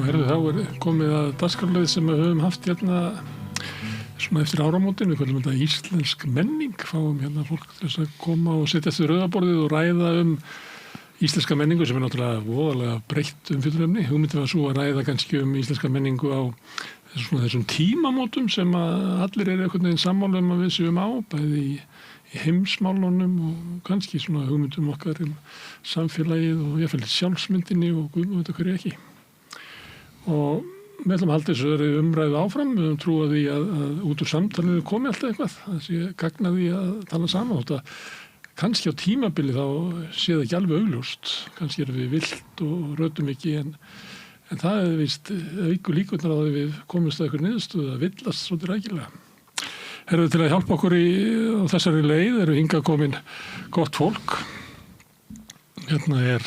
Herðu, þá komið að dagskrárlið sem við höfum haft hérna svona eftir áramótin, við kallum þetta íslensk menning, fáum hérna fólk til þess að koma og setja eftir rauðaborðið og ræða íslenska menningu sem náttúrulega voðalega breytt fyrirefni. Hugmyndin var svo að ræða kannski íslenska menningu á þessum tímamótum sem að allir einhvern veginn sammála að við séum á, bæði í heimsmálunum og kannski svona hugmyndum okkar samfélagið og jafnvel sjálfsmyndinni og guð og þetta hverju ekki. Og við ætlum að halda þessu umræðu áfram, við höfum trúið því að út úr samtalinu komi alltaf eitthvað, það sé gagna því að tala saman. Þetta kannski á tímabili þá sé það ekki alveg augljóst, kannski erum við vilt og rötum ekki en það er víst aukur líkurnar á því við komumst að einhver niðurstöðu að villast svolítið rækilega. Herðu, til að hjálpa okkur á þessari leið eru hingað komin gott fólk. Hérna er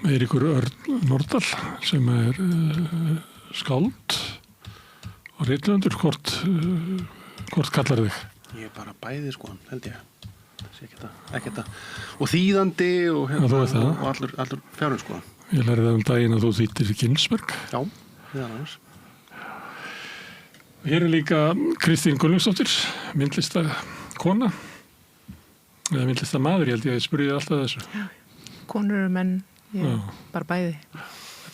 Eiríkur Örn Norðdal sem er skáld og rithöfundur. Hvort kallar þig? Ég er bara bæði sko, held ég. Ekki þetta. Og þýðandi og allur fjárinn sko. Ég lærði það daginn að þú þýddir Ginsberg. Já, það annars. Hér er líka Kristín Gunnlaugsdóttir, myndlistakona, eða myndlistamaður, ég held ég spurði alltaf þessu. Já, konur og menn, bara bæði.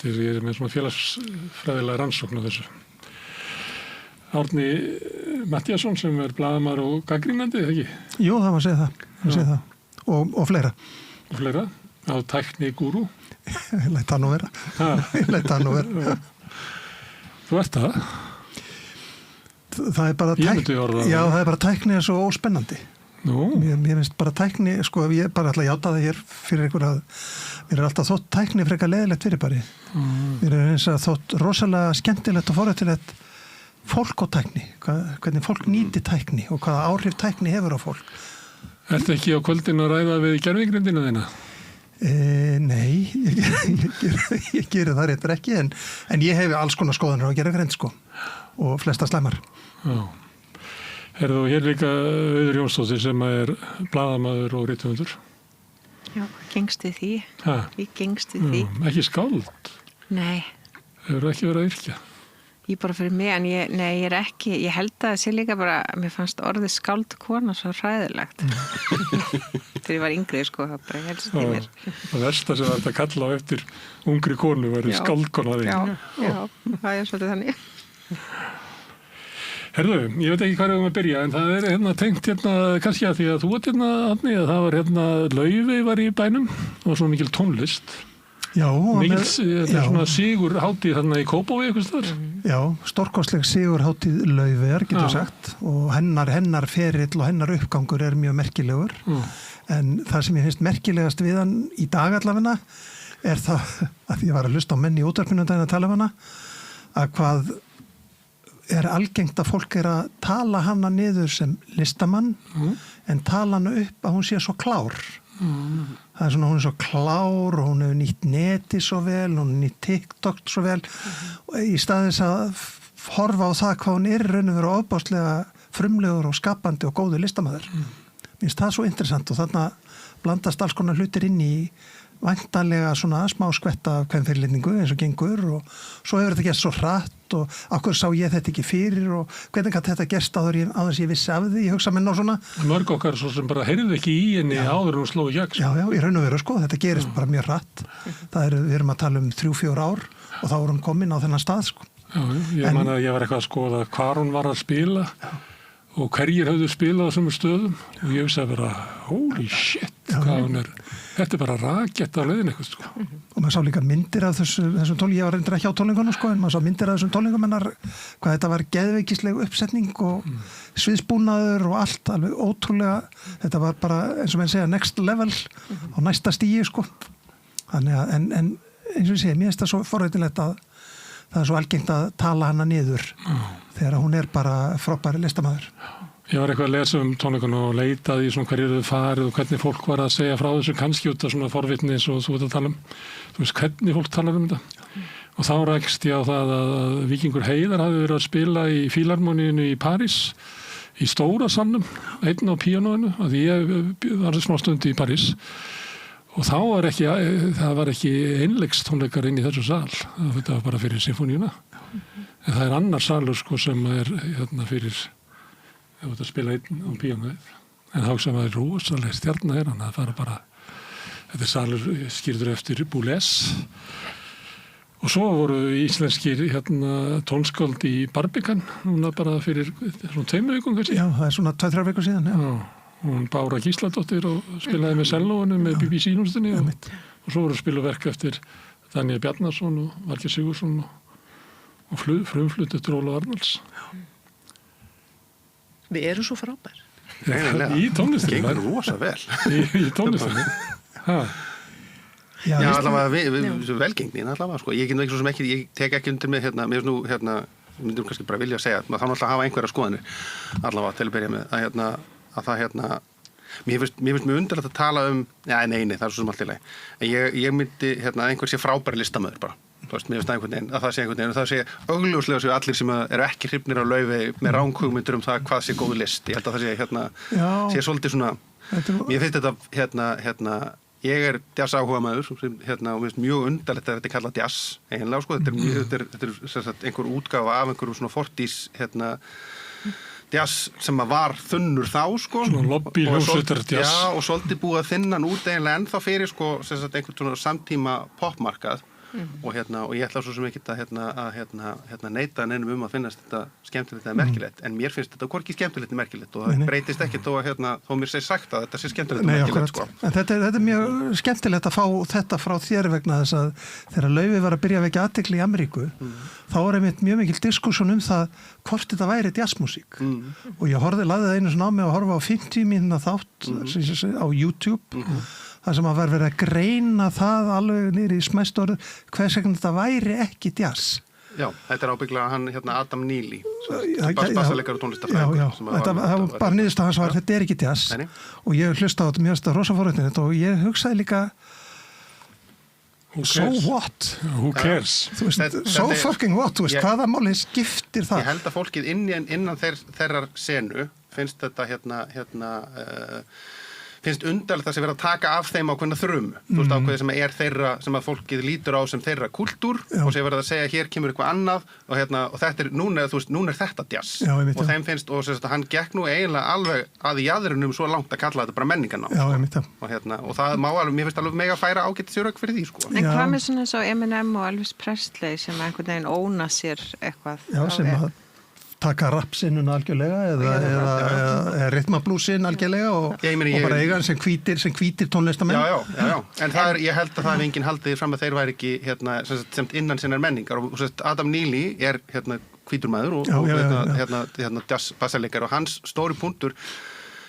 Ég er með svona félagsfræðilega rannsókn á þessu. Árni Matthíasson sem er blaðamaður og gaggrínandi, ekki? Jú, það var að segja það. Og fleira. Og fleira, á tæknigúrú. Ég læt það nú vera. Þú ert það? Það er bara það er bara tækni er svo óspennandi. Mér finnst bara tækni, sko, ég bara ætla að játa það hér fyrir ykkur að mér er alltaf þótt tækni frekar leiðilegt fyrirbæri. Mér er eins að þótt rosalega skemmtilegt og forréttilegt fólk og tækni, hvernig fólk nýti tækni og hvaða áhrif tækni hefur á fólk. Ertu ekki á kvöldinu að ræða við gervigrindina þína? Nei, ég geri það reyndar ekki en ég hefi alls konar skoðanir á gervigrind sko og flesta slæmar. Já. Herðu, hér líka Auður Jónsdóttir sem er blaðamaður og rithöfundur. Já, gengst við því. Ég gengst við því. Ekki skáld? Nei. Hefur ekki verið að yrkja? Ég bara fyrir mig, en ég er ekki, ég held að það sé líka bara, mér fannst orðið skáldkona svo hræðilegt. Þegar ég var yngri, sko, það bara helst í mér. Það versta sem þetta kalla á eftir ungri konu verið skáldkona þig. Já, það er svolítið þannig. Herðu, ég veit ekki hvað við að byrja, en það er tengt kannski að því að þú ert Árni, að það var Laufey var í bænum og svo mikil tónlist. Já, svona sigurhátíð í Kópavogi eitthvað staðar. Já, stórkostleg sigurhátíð Laufeyjar, getur sagt, og hennar ferill og hennar uppgangur er mjög merkilegur. En það sem ég finnst merkilegast við hann í dag allavega er það að ég var að hlusta á menn í útvarpinu daginn að tala um hana, að hvað er algengt að fólk er að tala hana niður sem listamann en tala hana upp að hún sé svo klár. Það er svona, hún er svo klár og hún hefur nýtt neti svo vel, hún hefur nýtt TikTok svo vel og í staðis að horfa á það hvað hún er raun og veru ofboðslega frumlegur og skapandi og góður listamaður. Mér finnst það svo interessant og þarna blandast alls konar hlutir inn í væntanlega svona smá skvetta af kvenfyrirlitningu eins og gengur og svo hefur þetta gerst svo hratt og okkur sá ég þetta ekki fyrir og hvernig kann þetta gerst áður ég vissi af því, ég hugsa mér ná svona. Mörg okkar svo sem bara heyrðu ekki í henni áður hún sló í gegn. Já, í raun og veru sko, þetta gerist bara mjög hratt. Við erum að tala 3-4 ár og þá erum komin á þennan stað sko. Já, ég man að ég var eitthvað að skoða hvar hún var að spila og hverjir höfðu spilað á þessum stöðum og ég vissi að vera, holy shit, hvað hún er. Þetta er bara rakett á leiðin eitthvað sko. Og maður sá líka myndir af þessum tónleikum, ég var reyndar ekki á tónleikunum sko, en maður sá myndir af þessum tónleikum hennar, hvað þetta var geðveikisleg uppsetning og sviðsbúnaður og allt, alveg ótrúlega, þetta var bara, eins og menn segja, next level á næsta stíi sko. Þannig að, en eins og ég segi, mér finnst það svo forveitilegt að það er svo algengt að tala hana niður þegar hún er bara frábæri listamaður. Ég var eitthvað að lesa tónleikana og leitaði í svona hverju þau farið og hvernig fólk var að segja frá þessu, kannski út af svona forvitni eins og þú ert að tala um. Þú veist hvernig fólk talar um þetta. Og þá rækst ég á það að Víkingur Heiðar hafði verið að spila í Fílarmoníinu í París, í stóra salnum, einn á píanóinu, að ég var smá stund í París. og þá var ekki einleikstónleikar inn í þessu sal, þetta var bara fyrir symfóníuna. En það annar salur sko sem hérna fyrir að spila einn á píanóið. En þá sem var rosalega stjarna hann, það fara bara, þetta salur skýrður eftir Boulez. Og svo voru íslenskir hérna tónskáld í Barbican, núna bara fyrir svona 2 vikum kannski. Já, það svona 2-3 vikur síðan, já. Hún Bára Gísladóttir og spilaði með sellóinu með BBC-nústinni og svo voru spiluverk eftir Daniel Bjarnason og Valgeir Sigurðsson og frumflutt eftir Ólaf Arnalds. Við erum svo frábær. Í tónlistinni. Gengur rosa vel. Í tónlistinni. Já, allavega velgengnin allavega, sko. Ég tek ekki undir með hérna, mér myndum kannski bara vilja að segja, maður þá náttúrulega hafa einhverja skoðanir allavega til að byrja með, að það mér finnst mjög undarlegt að tala nei, það er svo sem allt í lagi. En ég myndi, einhver sé frábæri listamöður bara. Þú veist, mér finnst að það sé einhvern veginn, og það sé augljóslega séu allir sem eru ekki hrifnir á Laufey með ranghugmyndir það hvað sé góð list. Ég held að það sé, sé svolítið svona, mér finnst þetta, ég er jazz áhugamaður, og mér finnst mjög undarlegt að þetta er kallað jazz, eiginlega, sko, þetta er einhver útgáfa af einhverjum svona 40s, jazz sem var þunnur þá, sko. Svona lobby hljómsveitar jazz. Já, og svolítið búið að þinnan út eiginlega ennþá fyrir, sko, einhvern svona samtíma popmarkað. Og ég ætla svo sem ekki að neita neinum að finnast þetta skemmtilegt eða merkilegt, en mér finnst þetta hvorki skemmtilegt eða merkilegt og það breytist ekki þó mér sé sagt að þetta sé skemmtilegt og merkilegt, sko. En þetta er mjög skemmtilegt að fá þetta frá þér vegna þess að þegar Laufey var að byrja að vekja athygli í Ameríku, þá var einmitt mjög mikil diskussjón það hvort þetta væri jazzmusík. Og ég lagði það einu svona á mig að horfa á 50 mínútna þátt á YouTube. Það sem að verið að greina það alveg niður í smæstorðu hvers vegna þetta væri ekki jazz. Já, þetta er ábyggilega hann Adam Neely, bassaleikari og tónlistarfræðingur. Já, það var bara niðurstaðan hans var þetta er ekki jazz. Og ég hlusta á þetta mjög rosa forréttindi og ég hugsaði líka so what? Who cares? Þú veist, so fucking what? Þú veist, hvaða máli skiptir það? Ég held að fólkið innan þeirrar senu finnst þetta finnst undarlegt að sé vera að taka af þeim ákveðna þrum. Þú veist, ákveði sem er þeirra, sem að fólkið lítur á sem þeirra kultúr og sé verið að segja hér kemur eitthvað annað og þetta er, núna er þetta jazz. Og þeim finnst, og hann gekk nú eiginlega alveg að í jaðrinum svo langt að kalla þetta bara menningarnám. Já, ég mitt það. Og það má alveg, mér finnst alveg mega færa ágætt sér rauk fyrir því, sko. En hvað með svona svo Eminem og Elvis Presley sem einhvern veginn óna sér eitthvað? Já, sem að taka rapsinnun algjörlega eða rytmablúsin algjörlega og bara eiga hann sem hvítir tónlistamenn. Já. En ég held að það hef enginn haldið fram að þeir væri ekki sem innan sinnar menningar og Adam Neely er hvítur maður og jazz bassaleikari og hans stóri punktur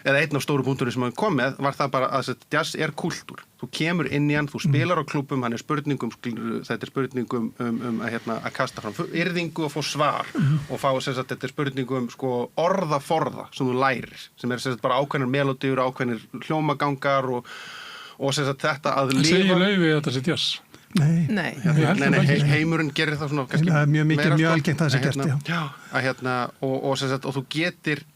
eða einn af stóru punkturinn sem hann kom með var það bara að jazz er kultúr. Þú kemur inn í hann, þú spilar á klúbbum, þetta er spurningum að kasta fram yrðingu og fá svar og fá þetta er spurningum orðaforða sem þú lærir, sem er bara ákveðnir melódíur, ákveðnir hljómagangar og þetta að lifa. Segir Laufey að þetta sé jazz? Nei, heimurinn gerir það svona kannski mjög algengt að það sé gert, já. Og þú getur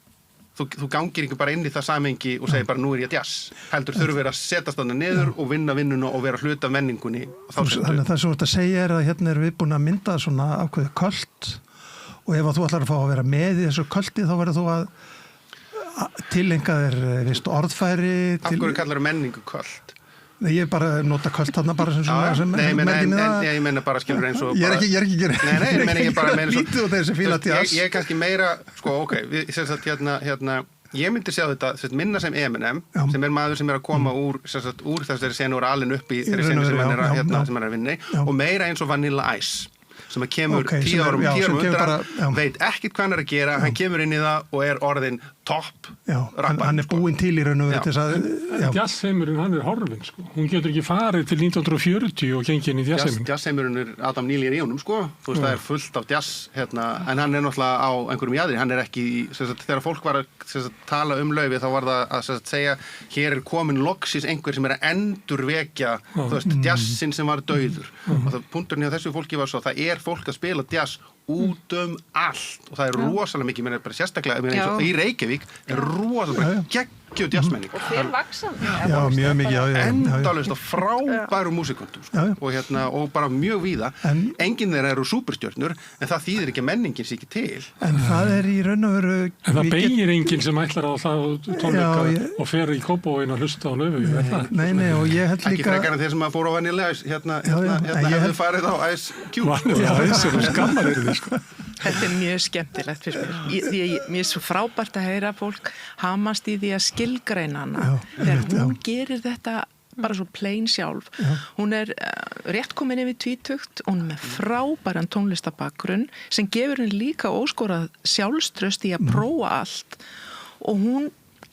þú gangir ekki bara inn í það samhengi og segir bara nú er ég jazz. Heldur þurfum að setjast þarna niður og vinna vinnuna og vera hluta af menningunni. Þannig að það sem þú ert að segja er að hérna erum við búin að mynda svona ákveðið költ og ef þú ætlar að fá að vera með í þessu költi þá verður þú að tilenga þér orðfæri. Af hverju kallar menningu költ? Ég bara nota költ þarna bara sem merkinni það. Ég meina bara skilur eins og Ég er ekki ég meina lítið og þessi fíla jazz. Ég er kannski meira, ég myndi sjá þetta minna sem Eminem, sem er maður sem er að koma úr þessari senu og er alinn upp í þeirri senu sem hann er að vinna í og meira eins og Vanilla Ice sem að kemur 10 árum undan, veit ekkert hvað hann er að gera, hann kemur inn í það og er orðin topp rappar. Hann er búinn til í raun og verið til þess að jazzheimurinn, hann er horfinn, sko. Hún getur ekki farið til 1940 og gengið inn í jazzheimurinn. Jazzheimurinn er Adam Neely í honum, sko. Þú veist, það er fullt af jazz, en hann er náttúrulega á einhverjum jaðri. Hann er ekki, þegar fólk var að tala Laufey, þá var það að segja, hér er komin loksins einhver sem er að endurvekja, þú veist, jazzinn sem var dauður. Og punkturinn hjá þessu fólki var svo, það er fólk að spila jazz út allt og það er rosalega mikið, bara sérstaklega í Reykjavík er rosalega geggjuð jazzmenning. Og fyrir vaksandi. Já, mjög mikið, já. Endalaust og frábæru músikantum sko. Og bara mjög víða. Enginn þeirra eru súperstjörnur, en það þýðir ekki að menningin sé ekki til. En það í raun og veru... En það beigir enginn sem ætlar á það tónleika og fer í Kópavoginn að hlusta á Laufeyju, er það? Nei, og ég held líka... Ekki frekar en þeir sem að fóru á venjulega hefðu farið á Ice Cube. Skammar eru þið, sko. Þetta mjög skemmtilegt fyrir mér. Mér svo frábært að heyra fólk hamast í því að skilgreina hana. Þegar hún gerir þetta bara svo plain sjálf. Hún rétt komin yfir tvítugt, hún með frábæran tónlistabakgrunn sem gefur henni líka óskorað sjálfströst í að prófa allt og hún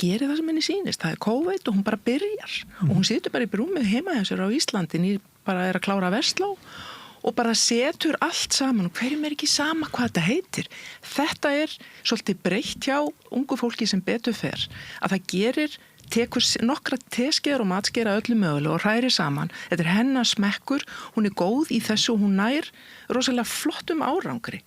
gerir það sem henni sýnist. Það COVID og hún bara byrjar og hún situr bara í brúmið heima hjá sér á Íslandi, bara að klára versló og bara setur allt saman og hverjum ekki sama hvað þetta heitir. Þetta svolítið breytt hjá ungu fólki sem betur fer að það tekur nokkra teskeiðar og matskeiðar öllu mögulega og hrærir saman. Þetta hennar smekkur, hún góð í þessu og hún nær rosalega flottum árangri.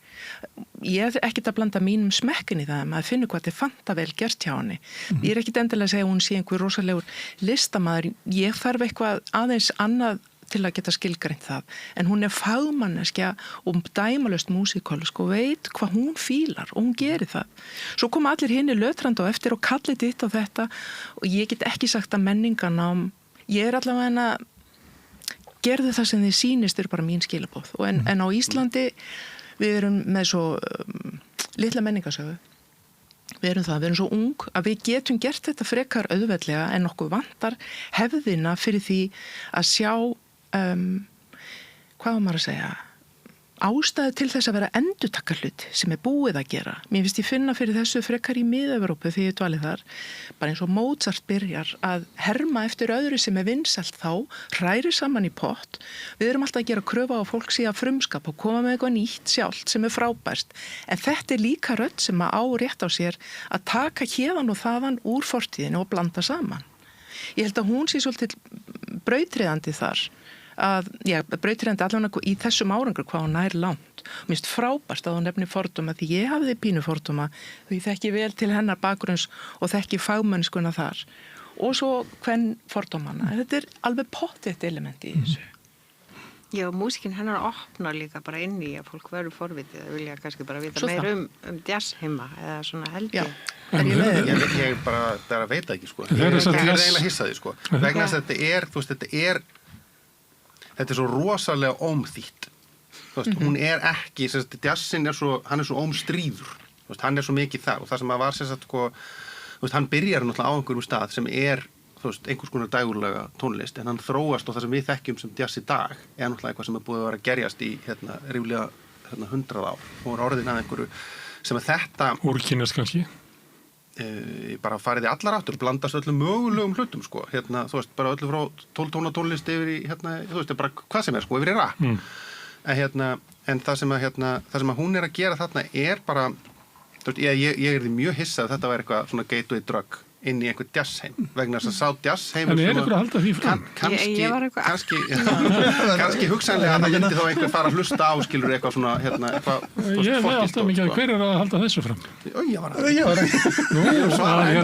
Ég ekkert að blanda mínum smekkin í það, maður finnur hvað þetta fanta vel gert hjá henni. Ég ekkert endilega að segja að hún sé einhver rosalegur listamaður, ég þarf eitthvað aðeins annað til að geta skilgreint það. En hún fagmanneskja og dæmalaust músíkolsk og veit hvað hún fílar og hún gerir það. Svo koma allir hinni lötrandi á eftir og kallið ditt á þetta og ég get ekki sagt að menningarnám, ég allavega gerðu það sem þið sýnist bara mín skilabóð. En á Íslandi við erum með svo litla menningarsögu. Við erum svo ung að við getum gert þetta frekar auðveldlega en okkur vantar hefðina fyrir því að sjá hvað var maður að segja ástæðu til þess að vera endurtaka hlut sem búið að gera. Mér finnst ég finna fyrir þessu frekar í Mið-Evrópu því ég dvalið þar, bara eins og Mozart byrjar að herma eftir öðru sem vinsælt þá, hrærir saman í pott. Við erum alltaf að gera kröfu á fólk síðan frumskap og koma með eitthvað nýtt sjálft sem frábært. En þetta líka rödd sem á rétt á sér að taka héðan og þaðan úr fortíðinu og blanda saman. Ég held að hún sé svolítið brautryðandi þar. Brautryðandi allavega í þessum árangur hvað hún nær langt. Mér finnst frábært að hún nefnir fordóma því ég hafði pínu fordóma því ég þekki vel til hennar bakgrunns og þekki fagmennskuna þar. Og svo hvern fordómana. Þetta alveg pottþétt element í þessu. Já, músikinn hennar opnar líka bara inn í að fólk verður forvitið að vilja kannski bara vita meira jazz heima eða svona held ég. Ég bara veit ekki sko. Ég eiginlega hissaði sko. Vegna þess að þetta svo rosalega ómþýtt. Hún ekki, jazzin hann svo ómstríður. Hann svo mikið það og það sem var sko, hann byrjar náttúrulega á einhverjum stað sem einhvers konar dægurlega tónlist en hann þróast og það sem við þekkjum sem jazz í dag náttúrulega eitthvað sem búið að vera að gerjast í ríflega 100 ár og orðin að einhverju sem þetta úrkynnast kannski bara farið í allar áttur, blandast öllum mögulegum hlutum sko, bara öllu frá 12 tóna tónlist yfir í, bara hvað sem sko, yfir í rap. En það sem að hún að gera þarna bara, ég mjög hissað að þetta væri eitthvað svona gateway drug inn í einhver jazzheim vegna þess að sá jazzheim en ykkur að halda því fram? Kannski hugsanlega að það myndi þá einhver fara að hlusta á skilur eitthvað svona ég veit alltaf mikið hver að halda þessu fram ég var að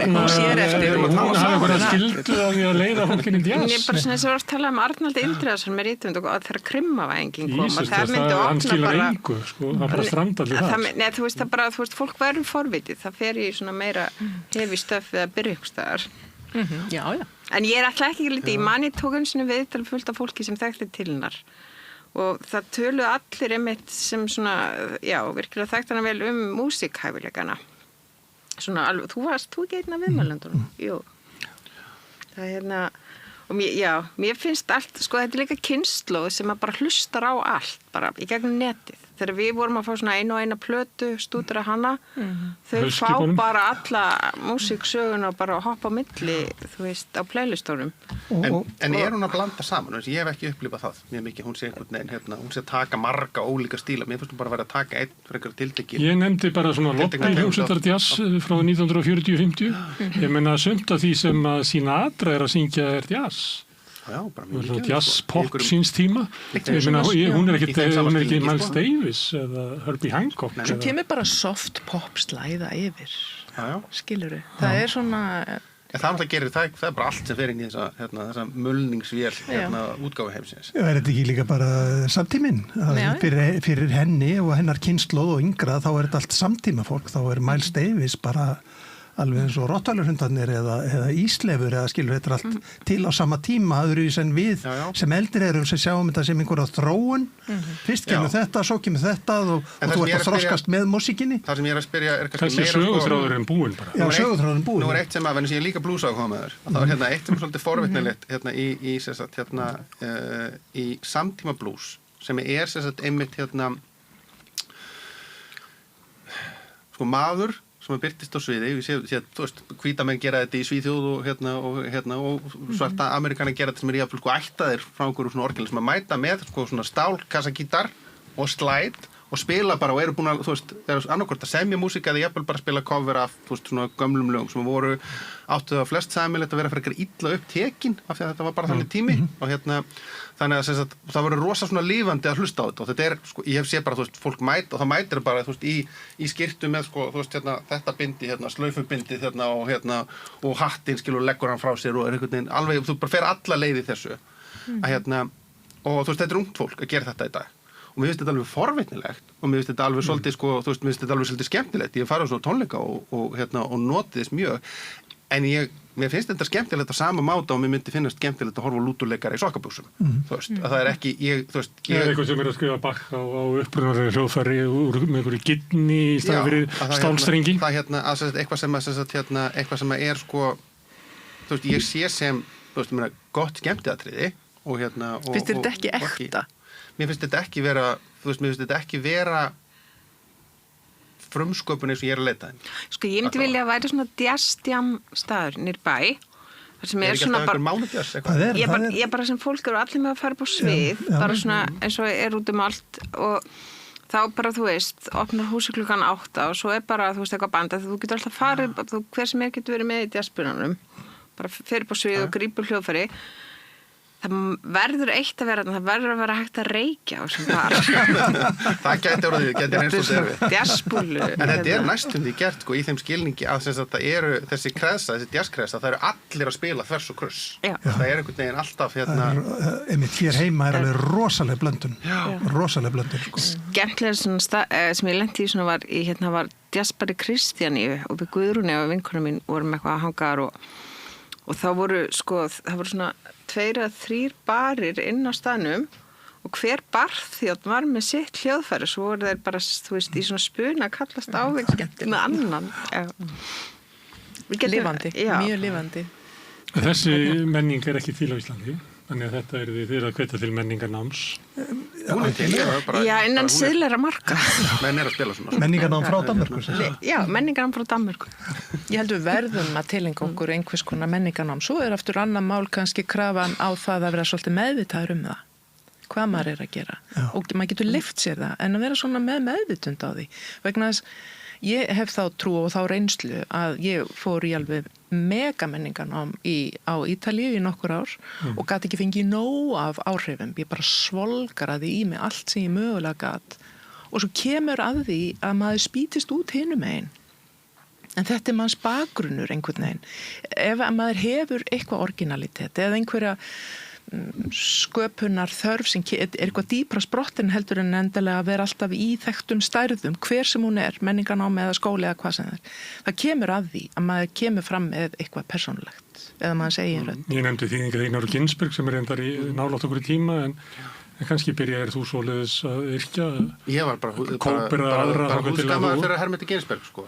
hún sér eftir hún hafi einhverja skildu á því að leiða fólkinni í jazz ég bara svona þess að við varum að tala Arnaldi Indriðason með rítund og þegar krimmavæðingin kom og það myndi hann opna skilar bara engu það bara strandalli það þú veist bara fólk verður forvitið það fer í svona meira hefi stöf eða byrjumstæðar já en ég alltaf ekki lítið, ég mani tók einu sinni viðtal fullt af fólki sem þekkti til hennar og það töluðu allir einmitt sem svona, já, virkilega þekkt hana vel músíkhæfileikana svona alveg, þú ekki einn af viðmælendunum jú það og mér finnst allt, sko þetta líka kynslóð sem að bara hlustar á allt bara í gegnum netið þegar við vorum að fá svona eina plötu stúdra hana þau fá bara alla músíksögun og bara hoppa á milli þú veist á playlistunum en hún að blanda saman ég hef ekki upplifað það mjög mikið hún sé einhvern veginn hún sé að taka marga ólíka stíla mér finnst hún bara að vera að taka einn fyrir einhverja tiltekki ég nefndi bara svona lobby hljómsveitarjazz frá 1940-50 ég menna sumt af því sem að Sinatra að syngja jazz jazz pop síns tíma hún ekki Miles Davis eða Herbie Hancock svo kemur bara soft pop slæða yfir skilurðu, það svona En það náttúrulega gerir það bara allt sem fer inn í þessa mulningsvél útgáfu heimsins. Já, þetta ekki líka bara samtíminn? Fyrir henni og hennar kynslóð og yngra þá þetta allt samtíma fólk, þá Miles Davis bara alveg eins og rottvælarhundarnir eða íslefur eða skilur þetta allt til á sama tíma öðruvísi en við sem eldri erum sem sjáum þetta sem einhverja þróun fyrst kemur þetta, svo kemur þetta og þú ert að þroskast með músíkinni. Það sem ég að spyrja kannski meira sögutráðurinn búinn bara. Já, sögutráðurinn búinn. Nú eitt sem að, ég líka blúsákomaður og það var eitt sem svolítið forvitnilegt í samtíma blús sem sem sagt einmitt sko maður sem byrtist á sviði, ég sé þú veist, hvíta menn gera þetta í Svíþjóð og svarta Amerikanar gera þetta sem jafnvel sko ættaðir frá einhverju svona orginal sem að mæta með sko svona stálkassagítar og slæd og spila bara og eru búin að, þú veist, annarkvort að semja músík eða jafnvel bara spila cover af, þú veist, svona gömlum lögum sem voru áttu það flest samilegt að vera frekar illa upp tekin af því að þetta var bara þannig tími og þannig að það voru rosa svona lífandi að hlusta á þetta og þetta sko, ég hef séð bara, þú veist, fólk mæta og það mætir bara, þú veist, í skyrtu með, sko, þú veist, þetta bindi, slaufubindi, og hattinn, skilur, leggur hann frá sér og einhvern veginn, alveg, þú bara fer alla leið í þessu, að og þú veist, þetta ungt fólk að gera þetta í dag og mér finnst þetta alveg forvitnilegt og mér finnst þetta alveg svolítið, sko, þú veist, mér finnst þetta alveg svolítið skemmtilegt, ég hef farið á svona tónleika og notið þess mjög, en mér finnst þetta skemmtilegt á sama máta og mér myndi finnast skemmtilegt að horfa á lútuleikara í sokkabúsum þú veist, að það ekki þú veist, ég er eitthvað sem að skrifa bakk á upprunarlega hljóðfæri með einhverju gynni í staðan fyrir stálstrengi það eitthvað sem er sko þú veist, ég sé sem þú veist, mér gott skemmtiatriði og finnst þetta ekki ekta? Mér finnst þetta ekki vera þú veist, mér finnst þetta ekki vera frumsköpun eins og ég er að leita þeim. Sko ég myndi vilja að væri svona jazzjam staður nýr bæ. Það sem er svona bara... Ég bara sem fólk eru allir með að fara upp á svið, bara svona eins og er út allt og þá bara, þú veist, opnar húsi klukkan 8 og svo bara, þú veist, eitthvað banda þú getur alltaf farið, hver sem getur verið með í jazzbunanum, bara fer upp á svið og grípur hljóðfæri. Það verður eitt að vera, það verður að vera hægt að reykja á sem bar. Það gæti eins og derfi. Jazzbúlu. En þetta næstum því gert sko, í þeim skilningi að það eru þessi kreðsa, þessi jazzkreðsa, það eru allir að spila þvers og kruss. Það einhvern veginn alltaf Einmitt hér heima alveg rosaleg blöndun. Rosaleg blöndun. Sko. Skemmtilega sem ég lenti í svona var jazzbari Kristjáni og við Guðrúni og vinkonum mín vorum eitthvað að hanga og þá voru sko, það voru svona 2 eða 3 barir inn á staðnum og hver barþjónn var með sitt hljóðfæri svo voru þeir bara, þú veist, í svona spuna að kallast á með annan. Lifandi, mjög lifandi. Þessi menning er ekki til á Íslandi, þannig að þetta þeir að hvetja til menningarnáms. Hún er til, já, innan siðleira marka. Menn er að spila svona. Menningarnám frá Danmörku. Já, menningarnám frá Danmörku. Ég held við verðum að tilenga okkur einhvers konar menningarnám. Svo er aftur annan mál kannski krafan á það að vera svolítið meðvitaður það. Hvað maður er að gera. Já. Og maður getur leyft sér það, en að vera svona meðvitund á því. Vegna þess, ég hef þá trú og þá reynslu að ég fór í alveg megamenningarnám á Ítalíu í nokkur ár og gat ekki fengið nóg af áhrifum. Ég bara svolgaraði í mig allt sem ég mögulega gat. Og svo kemur að því að maður spýtist út hinum megin. En þetta er manns bakgrunnur einhvern veginn. Ef maður hefur eitthvað originalitet eða einhverja sköpunar þörf sem er eitthvað dýpra sprottin heldur en endilega að vera alltaf í þekktum stærðum, hver sem hún er, menningarnámi eða skóli eða hvað sem það kemur að því að maður kemur fram með eitthvað persónulegt eða maður segir rödd. Ég nefndi þýðingar Einar Ginsberg sem er endar í nálátt okkur í tíma en kannski byrjaðir þú svoleiðis að yrkja? Ég var bara húsgamaður fyrir Hermeti Ginsberg sko.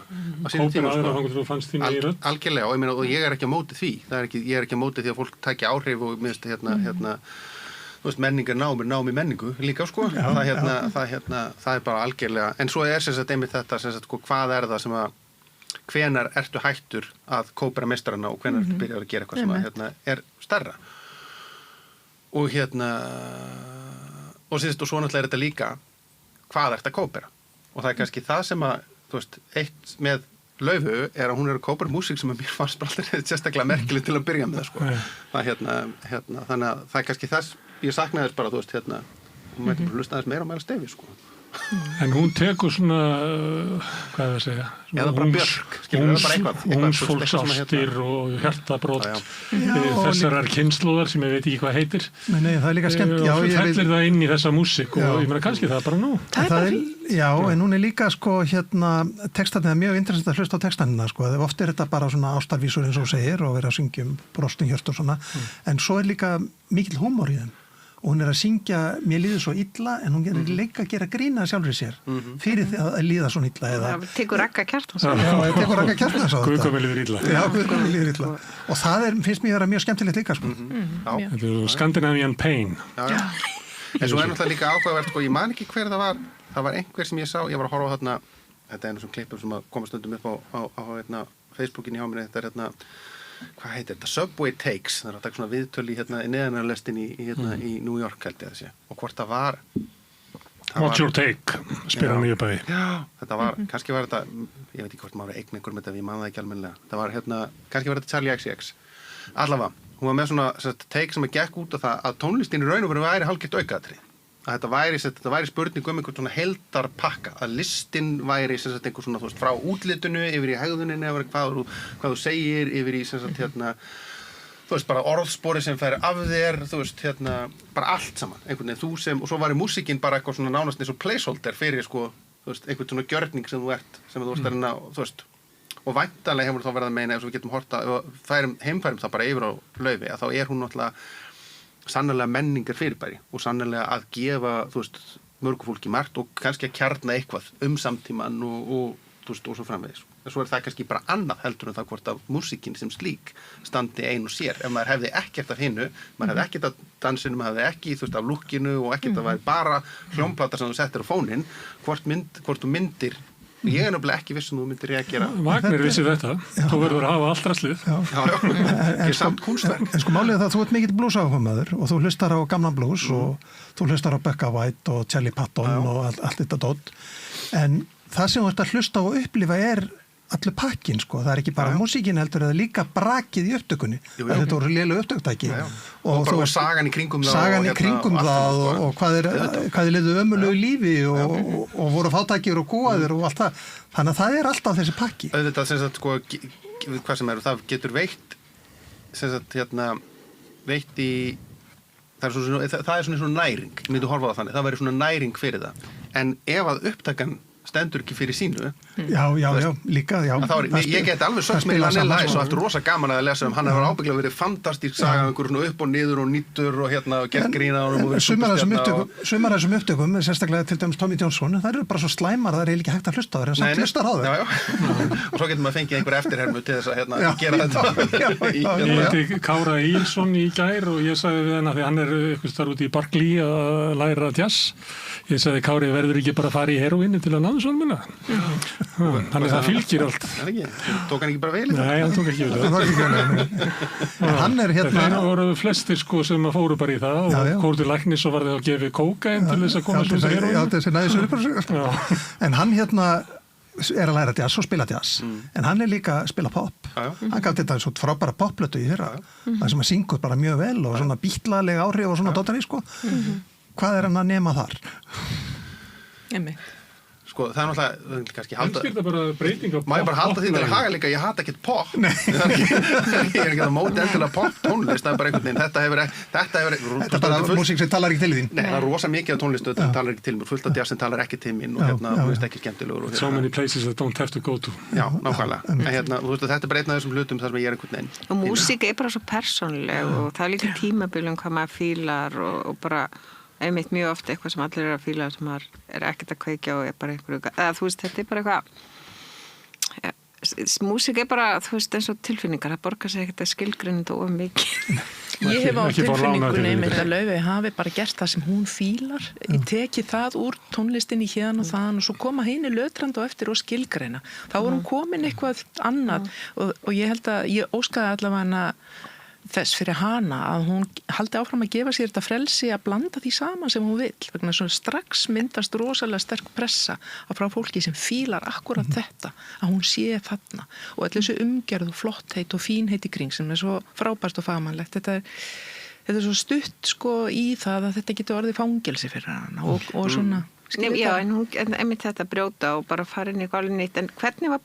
Kópera aðra þangur til þú fannst þín í rödd? Algjörlega og ég er ekki á móti því. Ég er ekki á móti því að fólk tækja áhrif og minnst þú veist menningar námi menningu líka sko. Það er bara algjörlega. En svo er sem sagt einmitt þetta sem sagt hvað er það sem að hvenar ertu hættur að kópera meistarana og hvenar ertu byrjar að gera eitthvað sem er stærra. Og og síðust og svo náttúrulega er þetta líka hvað er þetta kópera og það er kannski það sem að þú veist, eitt með Laufu er að hún er að kópera músík sem að mér fannst bara alltaf sérstaklega merkileg til að byrja með það sko. Það þannig að það er kannski þess ég saknaði þess bara þú veist hún mætti bara hlusta aðeins meira á Miles Davis sko. En hún tekur svona, hvað er að segja? Eða bara Björk, skilur við bara eitthvað. Húnsfólksástir og hjartabrót þessarar kynnslóðar sem ég veit ekki hvað heitir. Nei, það er líka skemmt. Og fellir það inn í þessa músík og ég meina kannski það bara nú. Það er bara fínt. Já, en hún er líka sko textarnir er mjög interessant að hlusta á textanina sko. Oft er þetta bara svona ástarvísur eins og þú segir og vera að syngja brostin hjört og svona. En svo er líka mikill húmor í þeim. Og hún er að syngja, mér líður svo illa en hún gerir leika að gera grína sjálfur sér fyrir því að líða svo illa eða... Það tekur Ragga Kjartans. Já, það tekur Ragga Kjartans á þetta. Guðkomi líður illa. Já, Guðkomi líður illa. Og það finnst mér að vera mjög skemmtilegt líka, sko. Þetta er Scandinavian Pain. Já. En svo er náttúrulega líka áhugavert, sko, ég man ekki hver það var einhver sem ég sá, ég var að horfa á þarna, þetta er einu svona klippum sem að koma stundum upp á Facebookinni hjá mér, þetta er hvað heitir þetta? Subway Takes, það er að taka svona viðtöl í neðanarlestin í New York held ég að sé, og hvort það var What's your take? Spyr hann mjög bæði. Já, þetta var, kannski var þetta ég veit ekki hvort maður eign einhver með þetta, ég man það ekki almennilega það var kannski var þetta Charlie XCX allavega, hún var með svona take sem að gekk út á það að tónlistin í raun og veru væri hálfgert aukaatriði. Að þetta væri spurning einhvern svona heildarpakka, að listin væri einhver svona, þú veist, frá útlitinu yfir í hegðuninni, yfir hvað þú segir, yfir í þú veist, bara orðspori sem fer af þér, þú veist, bara allt saman, einhvern veginn, og svo væri músíkin bara eitthvað svona nánast eins og placeholder fyrir, sko, þú veist, einhvern svona gjörning sem þú ert að reyna, þú veist, og væntanlega hefur þá verið að meina, ef við getum horta, heimfærum það bara yfir á Laufi, að þá er hún náttúrulega sannarlega menningar fyrirbæri og sannarlega að gefa, þú veist, mörgu fólki margt og kannski að kjarna eitthvað samtíman og þú veist, og svo framvegis. En svo er það kannski bara annað heldur en það hvort að músíkin sem slík standi ein og sér. Ef maður hefði ekkert af hinnu, maður hefði ekkert af dansinu, maður hefði ekki, þú veist, af lukkinu og ekkert að væri bara hljómplata sem þú settir á fóninn, hvort þú myndir ég er náttúrulega ekki viss þú myndir reagera. Wagner vissi þetta. Þú verður að hafa allt rastlið. Já. Samt kunstverk. En sko málið er það að þú ert mikill bluesáhugumaður og þú hlustar á gamlan blues og þú hlustar á Becca White og Charlie Patton og allt þetta dót. En það sem þú ert að hlusta og upplifa er allur pakkin, sko. Það er ekki bara músíkin heldur, það er líka brakið í upptökunni. Þetta voru lélega upptöktæki. Og sagan í kringum það. Sagan í kringum það og hvað liðu ömulegu lífi og voru fátækir og kúaðir og allt það. Þannig að það er alltaf þessi pakki. Þetta sem sagt, sko, hvað sem það getur veitt, sem sagt, veitt í, það er svona næring. Ég myndi horfa á þannig, það væri svona næring fyrir það. En ef að upptakan stendur ekki fyrir sínu. Já, líka, já. Ég get alveg sögt með Vanilla Ice og aftur rosa gaman að lesa hann hefur ábyggilega verið fantastísk saga einhver svona upp og niður og nýttur og og gert grína á honum og sumar af þessum upptökum, sérstaklega til dæmis Tommy Johnson, það eru bara svo slæmar það er ekki hægt að hlusta á þér, en samt hlustar á þér. Og svo getur maður fengið einhver eftirhermu til þess að gera þetta. Ég heiti Kára Ílsson í gær og ég sagði við hann að því hann er eitthvað starf út í Berkeley að læra jazz. Ég sagði Kári verður ekki bara að fara í heroínu til að ná þessu almenna. Þannig það fylgir allt. Tók hann ekki bara vel í það? Nei, hann tók ekki vel. Hann er hérna... Það voru flestir sko sem fóru bara í það og fóru til læknis og var það að gefa kókain til þess að koma svo heroínu. Já, þessi næðisur. En hann hérna er að læra jazz og spila jazz. En hann er líka að spila pop. Hann gaf þetta svo frábæra popplötu í fyrra. Það sem að syngur bara mjög vel og svona bítlaleg áhrif og svona dótari, sko. Hvað er hann að nema þar? Sko, það er náttúrulega kannski halda... Kannski er það bara breyting á pop. Má ég bara halda því til að haga líka, ég hata ekkert pop. Nei. Ég er ekki að móti endilega pop tónlist, það er bara einhvern veginn, þetta hefur... Þetta er bara músík sem talar ekki til þín. Nei, það er rosa mikið af tónlistu sem talar ekki til mér, fullt af jazz sem talar ekki til mín og þú veist ekki skemmtilegur. So many places that don't have to go to. Já, nákvæmlega. En þú veist að þetta er bara einn af þessum hlutum þar sem ég er einhvern veginn. Og músík er bara svo persónuleg og það er líka tímabilum hvað maður fílar og bara einmitt mjög oft eitthvað sem allir að fíla sem maður er ekkert að kveikja og er bara einhverju, eða þú veist, þetta er bara eitthvað músík er bara, þú veist, eins og tilfinningar það borgar sig ekkert að skilgreina þetta of mikið. Ég hef á tilfinningunni einmitt að Laufey hafi bara gert það sem hún fílar, ég teki það úr tónlistinni hérna og þaðan og svo koma henni lötrand og eftir og skilgreina þá var hún komin eitthvað annað og ég held að, ég óskaði allavega þess fyrir hana að hún haldi áfram að gefa sér þetta frelsi að blanda því saman sem hún vill vegna svona strax myndast rosalega sterk pressa frá fólki sem fílar akkurat þetta að hún sé þarna og allir þessu umgerð og flottheit og fínheit í kring sem er svo frábært og fagmannlegt þetta er svo stutt sko í það að þetta getur orðið fangelsi fyrir hana og svona Nei, já, en hún einmitt þetta brjóta og bara fara inn í eitthvað alveg nýtt. En hvernig var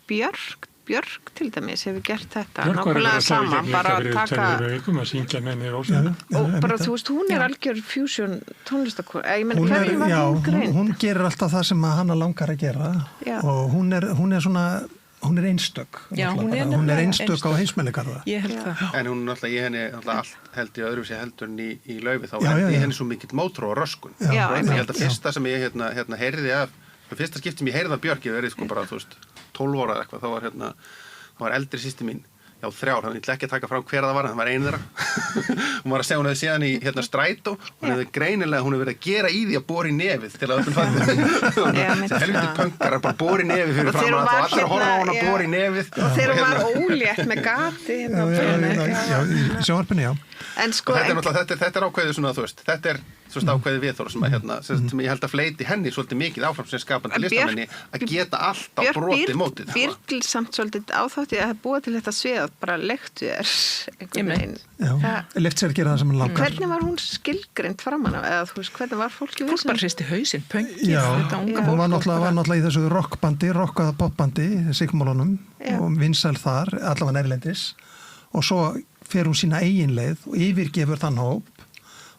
Björk til dæmis hefur gert þetta? Björk var Nákvæmlega sama, bara að taka... að syngja með henni rósina. Og bara, þú veist, hún algjör fusion tónlistakor. Ég menn, hvernig var hún greint? Hún gerir alltaf það sem hana langar að gera og hún er svona... Hún er einstök. Já, hún er einstök á heimsmæligarða. Ég held það. En hún náttúrulega, ég henni allt held ég öðruvísi heldur en í laufi, þá í henni svo mikill mótor og röskun. Já, ég held að fyrsta sem ég hérna heyrði af, fyrsta skipti sem ég heyrði af Björk, ég verið sko bara, þú veist, 12 ára eða eitthvað, þá var eldri systir mín, já 3 ár, hann ætla ekki að taka frá hver það var ein þeirra. Hún var að segja, hún hefði séð hann í strætó, hún hefði greinilega, hún hefði verið að gera í því að bora í nefið til að öppna fatið. Það helviti pönkar að bara bora í nefið fyrir fram að allir að horfa á hann að bora í nefið. Og þegar hún var ólétt með gati. Já, í sjónvarpinu, já. En sko... Þetta er ákveðið svona, þú veist, þetta er svona ákveðið viðþóra sem ég held að fleiti henni svolítið mikið áfram sem skapandi listamenni að geta alltaf brotið mótið. Björk býr samt svolítið á þátti að búa til þetta svið bara leiktu þér einhvern veginn. Já, left sér að gera það sem hann langar. Hvernig var hún skilgreind framan af, eða þú veist, hvernig var fólki Fólk bara hristi hausinn, pöngið, þetta unga fólk. Hún var náttúrulega í þessu rockbandi, rockaða popbandi, Sigmálunum og vinsæl þar, allavega nærlendis og svo fer hún sína eigin leið og yfirgefur þann hóp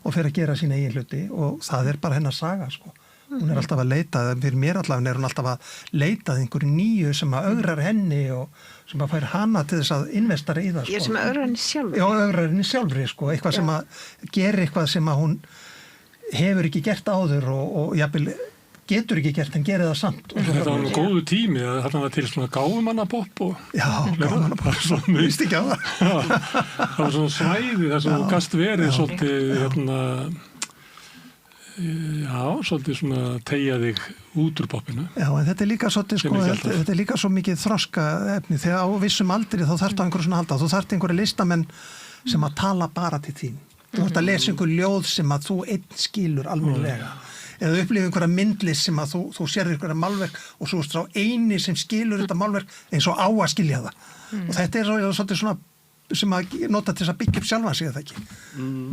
og fer að gera sína eigin hluti og það er bara hennar saga, sko. Hún er alltaf að leita, fyrir mér allavega er hún alltaf að leita einhverju nýju sem að ögrar henni og sem að fær hana til þess að investara í það, sko. Ég sem að ögrar henni sjálfri. Já, ögrar henni sjálfri, sko. Eitthvað sem að gera eitthvað sem að hún hefur ekki gert áður og jafnvel getur ekki gert, en gerir það samt. Þetta var góðu tími, þarna var til svona gáfumannapopp og... Já, gáfumannapopp, víst ekki á það. Það var svona svæði þar sem þú gast verið svolítið, svolítið svona tegja þig út úr poppinu. Já, en þetta er líka svolítið, sko, þetta er líka svo mikið þroska efni, þegar á vissum aldri þá þarftu einhverju svona halda, þú þarft einhverju listamenn sem að tala bara til þín. Þú þarft að lesa einhver ljóð sem að þú einn skilur almennilega. Eða upplifa einhverja myndlist sem að þú sérðir einhverja málverk og svo strá eini sem skilur þetta málverk eins og á að skilja það. Og þetta er svolítið svona sem að nota til þess að byggja upp sjálfan sig, eða ekki?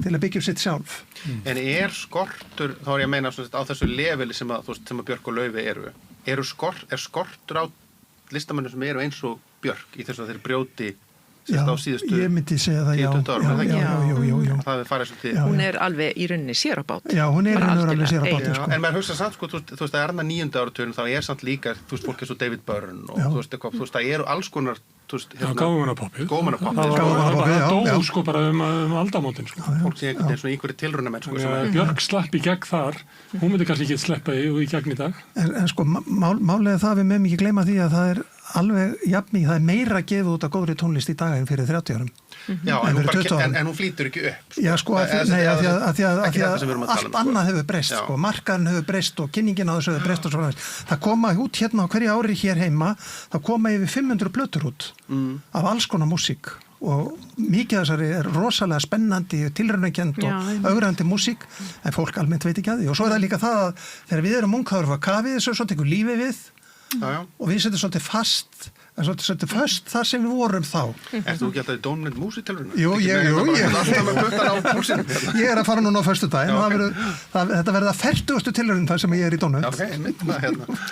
Til að byggja upp sitt sjálf. En er skortur, þá er ég að meina á þessu leveli sem að Björk og Laufey er skortur á listamönnum sem eru eins og Björk í þess að þeir brjóti Já, ég myndi segja það, já. Það er farið svolítið. Hún er alveg í rauninni sér á bát. Já, hún er alveg sér á bátinn, sko. En maður hugsa samt, sko, þú veist, það er þarna 9. áratugurinn, þá er samt líka, þú veist, fólk eins og David Byrne og þú veist, það eru alls konar, þú veist, gáfumannapoppið. Gáfumannapoppið, það dó, sko, bara aldamótin, sko. Fólk sé einhvern veginn svona einhverju tilraunamenn, sko. Björk slapp í gegn þar, hún myndi kannski ekki sleppa í gegn í dag. En sko, málið það við mögum ekki gleyma því að það er alveg jafnmikið, það er meira gefið út af góðri tónlist í dag en fyrir 30 árum. Já, en hún flýtur ekki upp. Já, sko, af því að allt annað hefur breyst, sko, markaðurinn hefur breyst og kynningin á þessu hefur breyst og svo. Það koma út hérna á hverju ári hér heima, það koma yfir 500 plötur út af alls konar músík og mikið þessari er rosalega spennandi, tilraunakend og ögrandi músík, en fólk almennt veit ekki að því. Og svo er það líka það að þegar við erum ung, þá erum við að kafi þessu, svo tekur lífið við og við setjum svolítið fast þar sem við vorum þá. Ertu þú ekki alltaf í dómnefnd músíktilraunum? Jú, ég er að fara núna á föstudaginn og þetta verða 40. tilraun þar sem ég er í dómnefnd.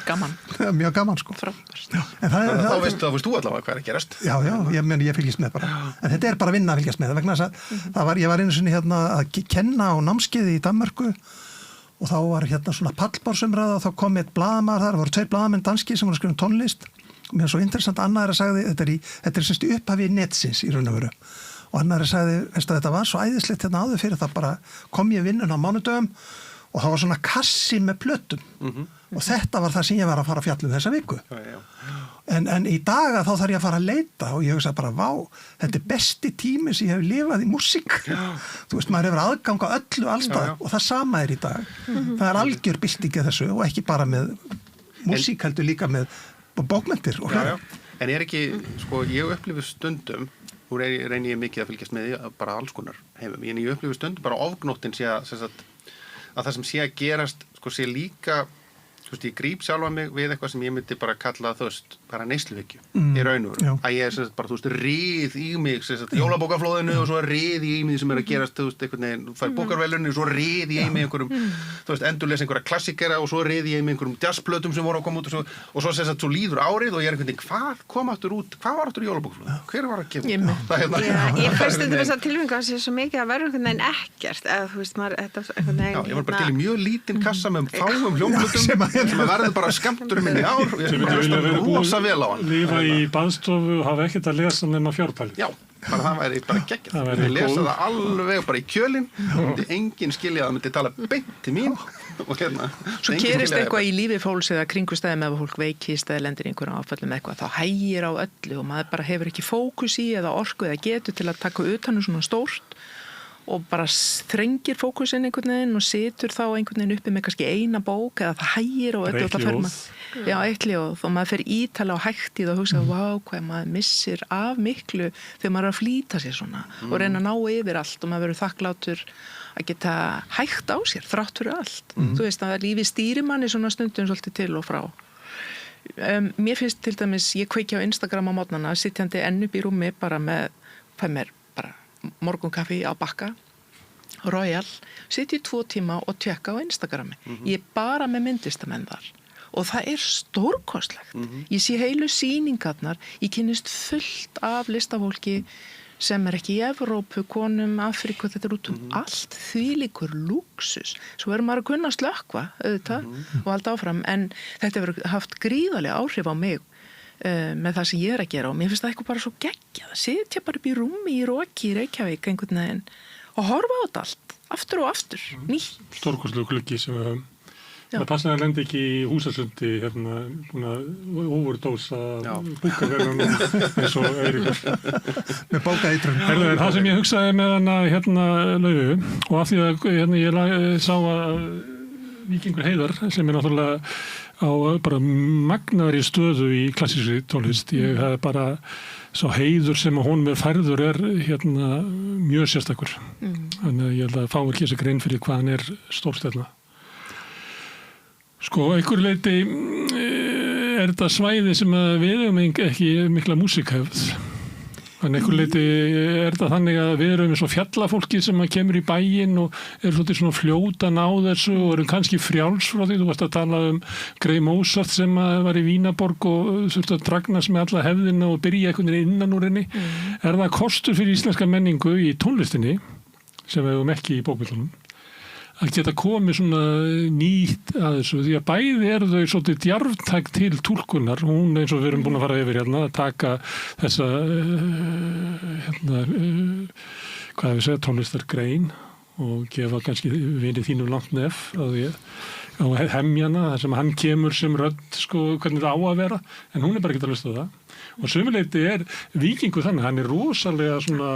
Gaman. Mjög gaman, sko. Þá veist þú allavega hvað er að gerast. Já, ég fylgist með bara. En þetta er bara vinna að fylgjast með, vegna þess að ég var einu sinni hérna að kenna á námskeiði í Danmörku og þá var hérna svona pallborðsumræða og þá kom eitt blaðamaður þar, voru 2 blaðamenn danski sem voru að skrifa tónlist og mér er svo interessant að annar sagði, þetta er semst upphafi netsins í raun og veru og annar sagði, veistu þetta var svo æðislegt hérna áður fyrir það bara kom ég vinnun á mánudögum og það var svona kassi með plötum og þetta var það sem ég var að fara að fjalla þessa viku. En í daga þá þarf ég að fara að leita og ég hugsa bara, vá, þetta er besti tími sem ég hef lifað í músík. Þú veist, maður hefur aðgang á öllu allstað og það sama er í dag. Það er algjör byltingi þessu og ekki bara með músík heldur líka með bókmenntir og hljóð. En er ekki, sko, ég upplifi stundum, nú reyni ég mikið að fylgjast með því, bara alls konar heimum, en ég upplifi stundum bara ofgnóttin sé að það sem sé að gerast, sko, sé líka þú veist, ég gríp sjálfa mig við eitthvað sem ég myndi bara kalla, þú veist, bara neysluhyggju í raun og veru. Að ég er bara, þú veist, rið í mig, jólabókaflóðinu og svo rið í mig sem er að gerast, þú veist, einhvern veginn, fær bókarvelunni og svo rið í mig einhverjum, þú veist, endurlesa einhverja klassikera og svo rið í mig einhverjum jazzplötum sem voru að koma út og svo sem sagt, svo líður árið og ég er einhvern veginn, hvað kom aftur út, hvað var aftur í jólabókaflóðinu? Hver var að gefa? Ég fyrst þetta þess að tilfinninga að sé svo mikið að vera einhvern veginn ekkert, eða þú veist, maður, einhvern veginn. Já, ég var bara til í mjög lítinn kassa með fáum hljómlutum sem verður bara skammturinn minn í ár og ég er rosa vel á hann. Lífa í baðstofu og hafa ekkert að lesa nema fjártalið. Já, bara það væri bara geggjað. Ég lesa það alveg bara í kjölinn, myndi enginn skilja það, myndi tala beint til mín og hérna. Svo gerist eitthvað í lífi fólks eða kringumstæðum ef fólk veikist eða lendir í einhverjum áföllum eitthvað, þá hægir á öllu og maður bara hefur ekki fókus í eða orku eða getu til að taka utan svona stórt og bara þrengir fókusinn einhvern veginn og situr þá einhvern veginn uppi með kannski eina bók eða það hægir og öllu og það fer maður eitt ljóð og maður fer ítala og hægt í það og hugsa vá hvað maður missir af miklu þegar maður er að flýta sér svona og reyna að ná yfir allt og maður verður þakklátur að geta hægt á sér þrátt fyrir allt. Þú veist að lífi stýrir manni svona stundum svolítið til og frá. Mér finnst til dæmis, ég kveiki á Instagram á mótnana sitjandi enn upp í rúmi bara með morgunkaffi á Bakka Royal, sitja í 2 tíma og tjekka á Instagrami. Ég er bara með myndlistamenn þar og það er stórkostlegt. Ég sé heilu sýningarnar, ég kynnist fullt af listafólki sem er ekki í Evrópu, konum, Afríku, þetta er út allt þvílíkur lúksus. Svo verður maður að kunna slökkva, auðvitað, og halda áfram, en þetta hefur haft gríðarlega áhrif á mig með það sem ég er að gera og mér finnst það eitthvað bara svo geggjað. Sitja bara upp í rúmi í Roki í Reykjavík einhvern veginn og horfa á þetta allt, aftur og aftur, nýtt. Stórkostlegu gluggi sem við höfum. Það passar að lenda ekki í Húsasundi hérna, svona overdósa búkaverðan eins og Eiríkur. Með bókaeitrun. Það sem ég hugsaði með hana hérna Laufu og af því að hérna, ég sá að Víkingur Heiðar sem er náttúrulega á bara magnaðri stöðu í klassískri tónlist. Ég hef bara sá heiður sem honum er færður er hérna mjög sérstakur. Þannig að ég held að fá ekki þessi grein fyrir hvað hann er stórstjarna. Sko, einhver leiti er þetta svæði sem við höfum ekki mikla músíkhefð. Þannig einhver leiti er þetta þannig að við erum eins og fjallafólki sem kemur í bæinn og er svolítið svona fljótan á þessu og erum kannski frjáls frá því. Þú varst að tala Grey Mozart sem var í Vínaborg og þurfti að dragnast með alla hefðina og byrja einhvern veginn innan úr henni. Er það kostur fyrir íslenska menningu í tónlistinni sem við höfum ekki í bókmyndunum? Að geta komið svona nýtt að þessu, því að bæði eru þau svolítið djarftæk til túlkunar, hún eins og við erum búin að fara yfir hérna, að taka þessa hvað við segja, tónlistargrein og gefa kannski vinið þínum langt nef á hemjana, þar sem hann kemur sem rödd, sko, hvernig það á að vera, en hún er bara ekki að hlusta það. Og sömuleyti er Víkingur þannig, hann er rosalega svona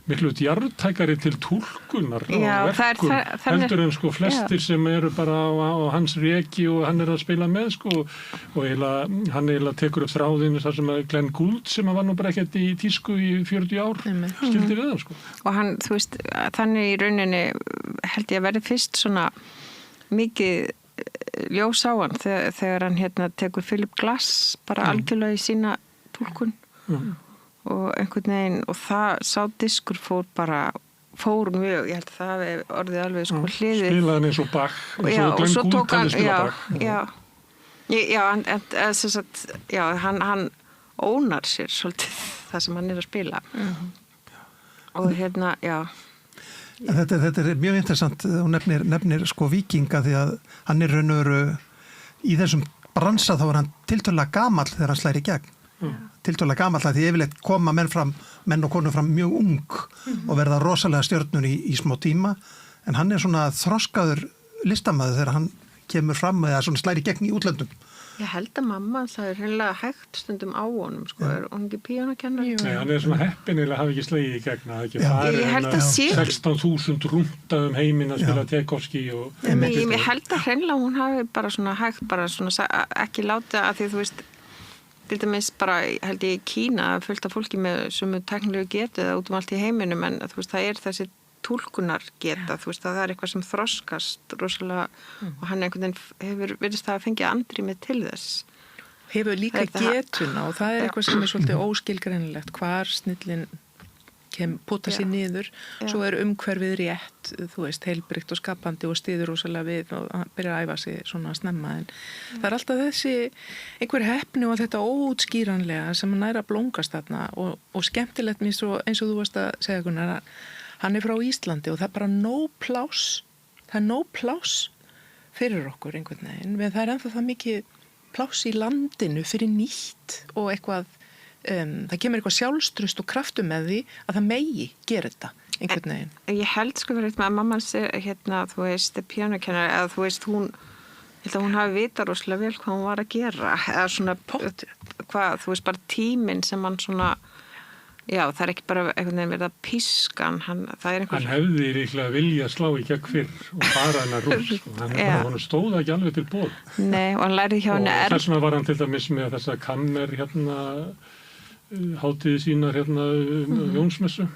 miklu djarftækari til túlkunar á verkum, heldur en sko flestir sem eru bara á hans reki og hann er að spila með sko og hann eiginlega tekur upp þráðinu þar sem að Glenn Gould sem var nú bara ekkert í tísku í 40 ár skildi við hann sko. Og hann, þú veist, þannig í rauninni held ég að verði fyrst svona mikið ljós á hann þegar hann hérna tekur Philip Glass bara algjörlega í sína túlkun og einhvern veginn og það sá diskur fór mjög, ég held að það hafi orðið alveg sko hliðið. Spilaði hann eins og Bach og svo tók hann hann ónar sér svolítið það sem hann er að spila og hérna, Þetta er mjög interessant, hún nefnir sko Víkinga því að hann er raun og veru í þessum bransa þá er hann tiltölulega gamall þegar hann slær í gegn. Tiltölulega gamall að því yfirleitt koma menn og konur fram mjög ung og verða rosalega stjörnur í smá tíma en hann er svona þroskaður listamaður þegar hann kemur fram eða svona slæri gegn í útlöndum. Ég held að mamma það er hreinlega hægt stundum á honum sko, er hún ekki píanókennar? Nei, hann er svona heppinilega hafi ekki slegið í gegn að ekki farið 16.000 rúnda heiminn að spila Tchaikovsky og... Ég held að hreinlega hún hafi bara svona hægt bara svona ekki láta að því þú veist til dæmis bara held ég í Kína fullt af fólki með sömu tæknilegu getu eða út allt í heiminum en þú veist það er þessi túlkunar geta, þú veist að það er eitthvað sem þroskast rosalega og hann einhvern veginn virðist það að fengja andrýmið til þess. Hefur líka getuna og það er eitthvað sem er svolítið óskilgreinilegt, hvar snillin pota sér niður, svo er umhverfið rétt, þú veist, heilbrigt og skapandi og styður rosalega við og byrja að æfa sig svona snemma, en það er alltaf þessi einhver heppni og þetta óútskýranlega sem næra blómgast þarna og skemmtilegt mér svo eins og þú varst að segja Gunnar, hann er frá Íslandi og það er bara það er nóg pláss fyrir okkur einhvern veginn, það er ennþá það mikið pláss í landinu fyrir nýtt og eitthvað það kemur eitthvað sjálfstrust og kraftur með því að það megi gera þetta einhvern veginn. Ég held sko fyrir að mamman sé þú veist, píanókennari eða þú veist, hún hafi vitað rosalega vel hvað hún var að gera eða svona, þú veist, bara tíminn sem hann svona það er ekki bara einhvern veginn verið að pískan hann hefði líklega vilja slá í gegn fyrr og fara hennar rús hann stóða ekki alveg til ból. Nei, og hann lærði hjá henni og þess vegna var hann til dæmis með þessa kammer hátíði sínar Jónsmessu.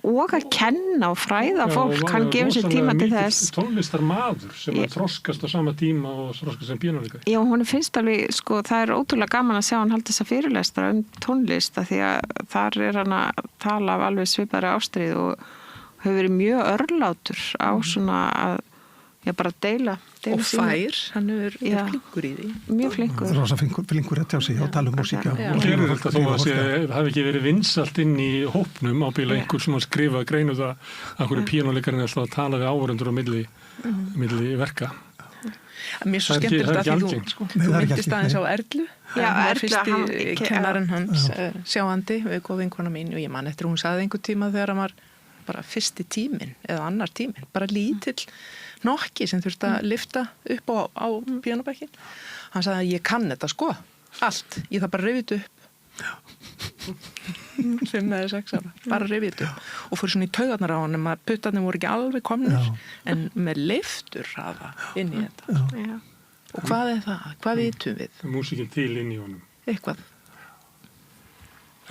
Og að kenna og fræða fólk, hann gefur sér tíma til þess. Tónlistarmaður sem þroskast á sama tíma og þroskast sem píanóleikari. Já, hún finnst alveg, sko, það er ótrúlega gaman að sjá hann halda þessa fyrirlestra tónlist því að þar er hann að tala af alveg svipaðri ástríð og hefur verið mjög örlátur á svona að bara deila og fær, hann er flinkur í því. Mjög flinkur. Rosa flinkur að tjá sig og tala músík. Og gerur þetta þó að það hafi ekki verið vinsalt inn í hópnum ábyggilega einhver sem að skrifa greinu það að hverju píanóleikarinn alltaf að tala við áhorfendur á milli verka. Mér er svo skemmtilegt að því þú myndist aðeins á Erlu. Fyrsti kennarinn hans sjáandi, góð vinkona mín og ég man eftir hún sagði einhver tíma þegar hann var bara fyrsti tíminn eða annar tíminn, bara lítill nokki sem þurfti að lyfta upp á píanóbekkin. Hann sagði að ég kann þetta sko, allt, ég þarf bara að rifja upp 5 eða 6 ára, bara að rifja upp og fór svona í taugarnar á honum að puttarnir voru ekki alveg komnir en með lyftur hraða inn í þetta. Og hvað er það? Hvað vitum við? Músíkin til inn í honum. Eitthvað.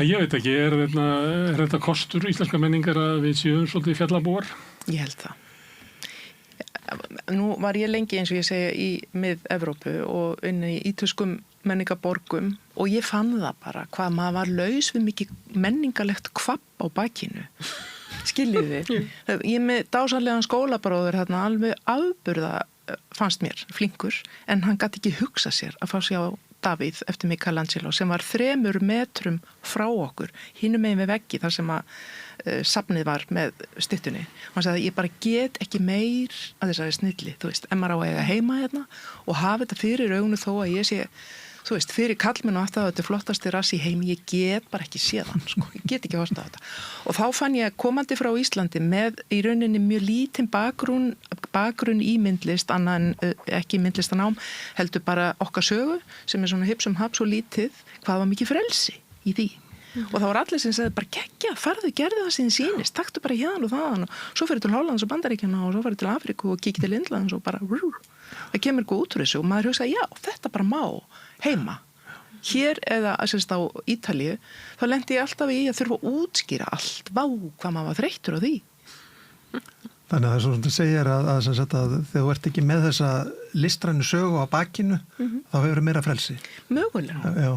Ég veit ekki, er þetta kostur íslenska menningar að við séum svolítið fjallabúar? Ég held það. Nú var ég lengi eins og ég segja í mið-Evrópu og inn í ítölskum menningaborgum og ég fann það bara hvað maður var laus við mikið menningalegt kvapp á bakinu. Skiljið þið? Ég með dásanlegan skólabróður hérna alveg afburða fannst mér flinkur en hann gat ekki hugsa sér að fá sig á Davíð eftir Michelangelo sem var 3 metrum frá okkur hinum megin við veggi þar sem að safnið var með styttunni. Hann sagði að ég bara get ekki meir að þessari snilli, þú veist, maður á að eiga heima hérna og hafa þetta fyrir augunum þó að ég sé, þú veist, fyrir kallmenn og alltaf þetta flottasti rass í heimi, ég get bara ekki séðan, sko, ég get ekki horft á þetta. Og þá fann ég komandi frá Íslandi með í rauninni mjög lítinn bakgrunn í myndlist, annað en ekki myndlistanám, heldur bara okkar sögu sem er svona hipsum haps og lítið, hvað var mikið frelsi í því. Og það var allir sem segði bara kekkja, farðu, gerðu það sem þið sýnist, taktu bara hérna og þaðan og svo fyrir til Hollands og Bandaríkjanna og svo fyrir til Afríku og kíkja til Indlands og bara það kemur eitthvað út úr þessu og maður hugsa já, þetta bara má heima. Hér eða á Ítalíu þá lendi ég alltaf í að þurfa að útskýra allt, hvað maður var þreyttur á því. Þannig að það er svona að segja að þegar þú ert ekki með þessa listrænu sögu á bakinu, þá hefur meira frelsi. Mögulega. Já.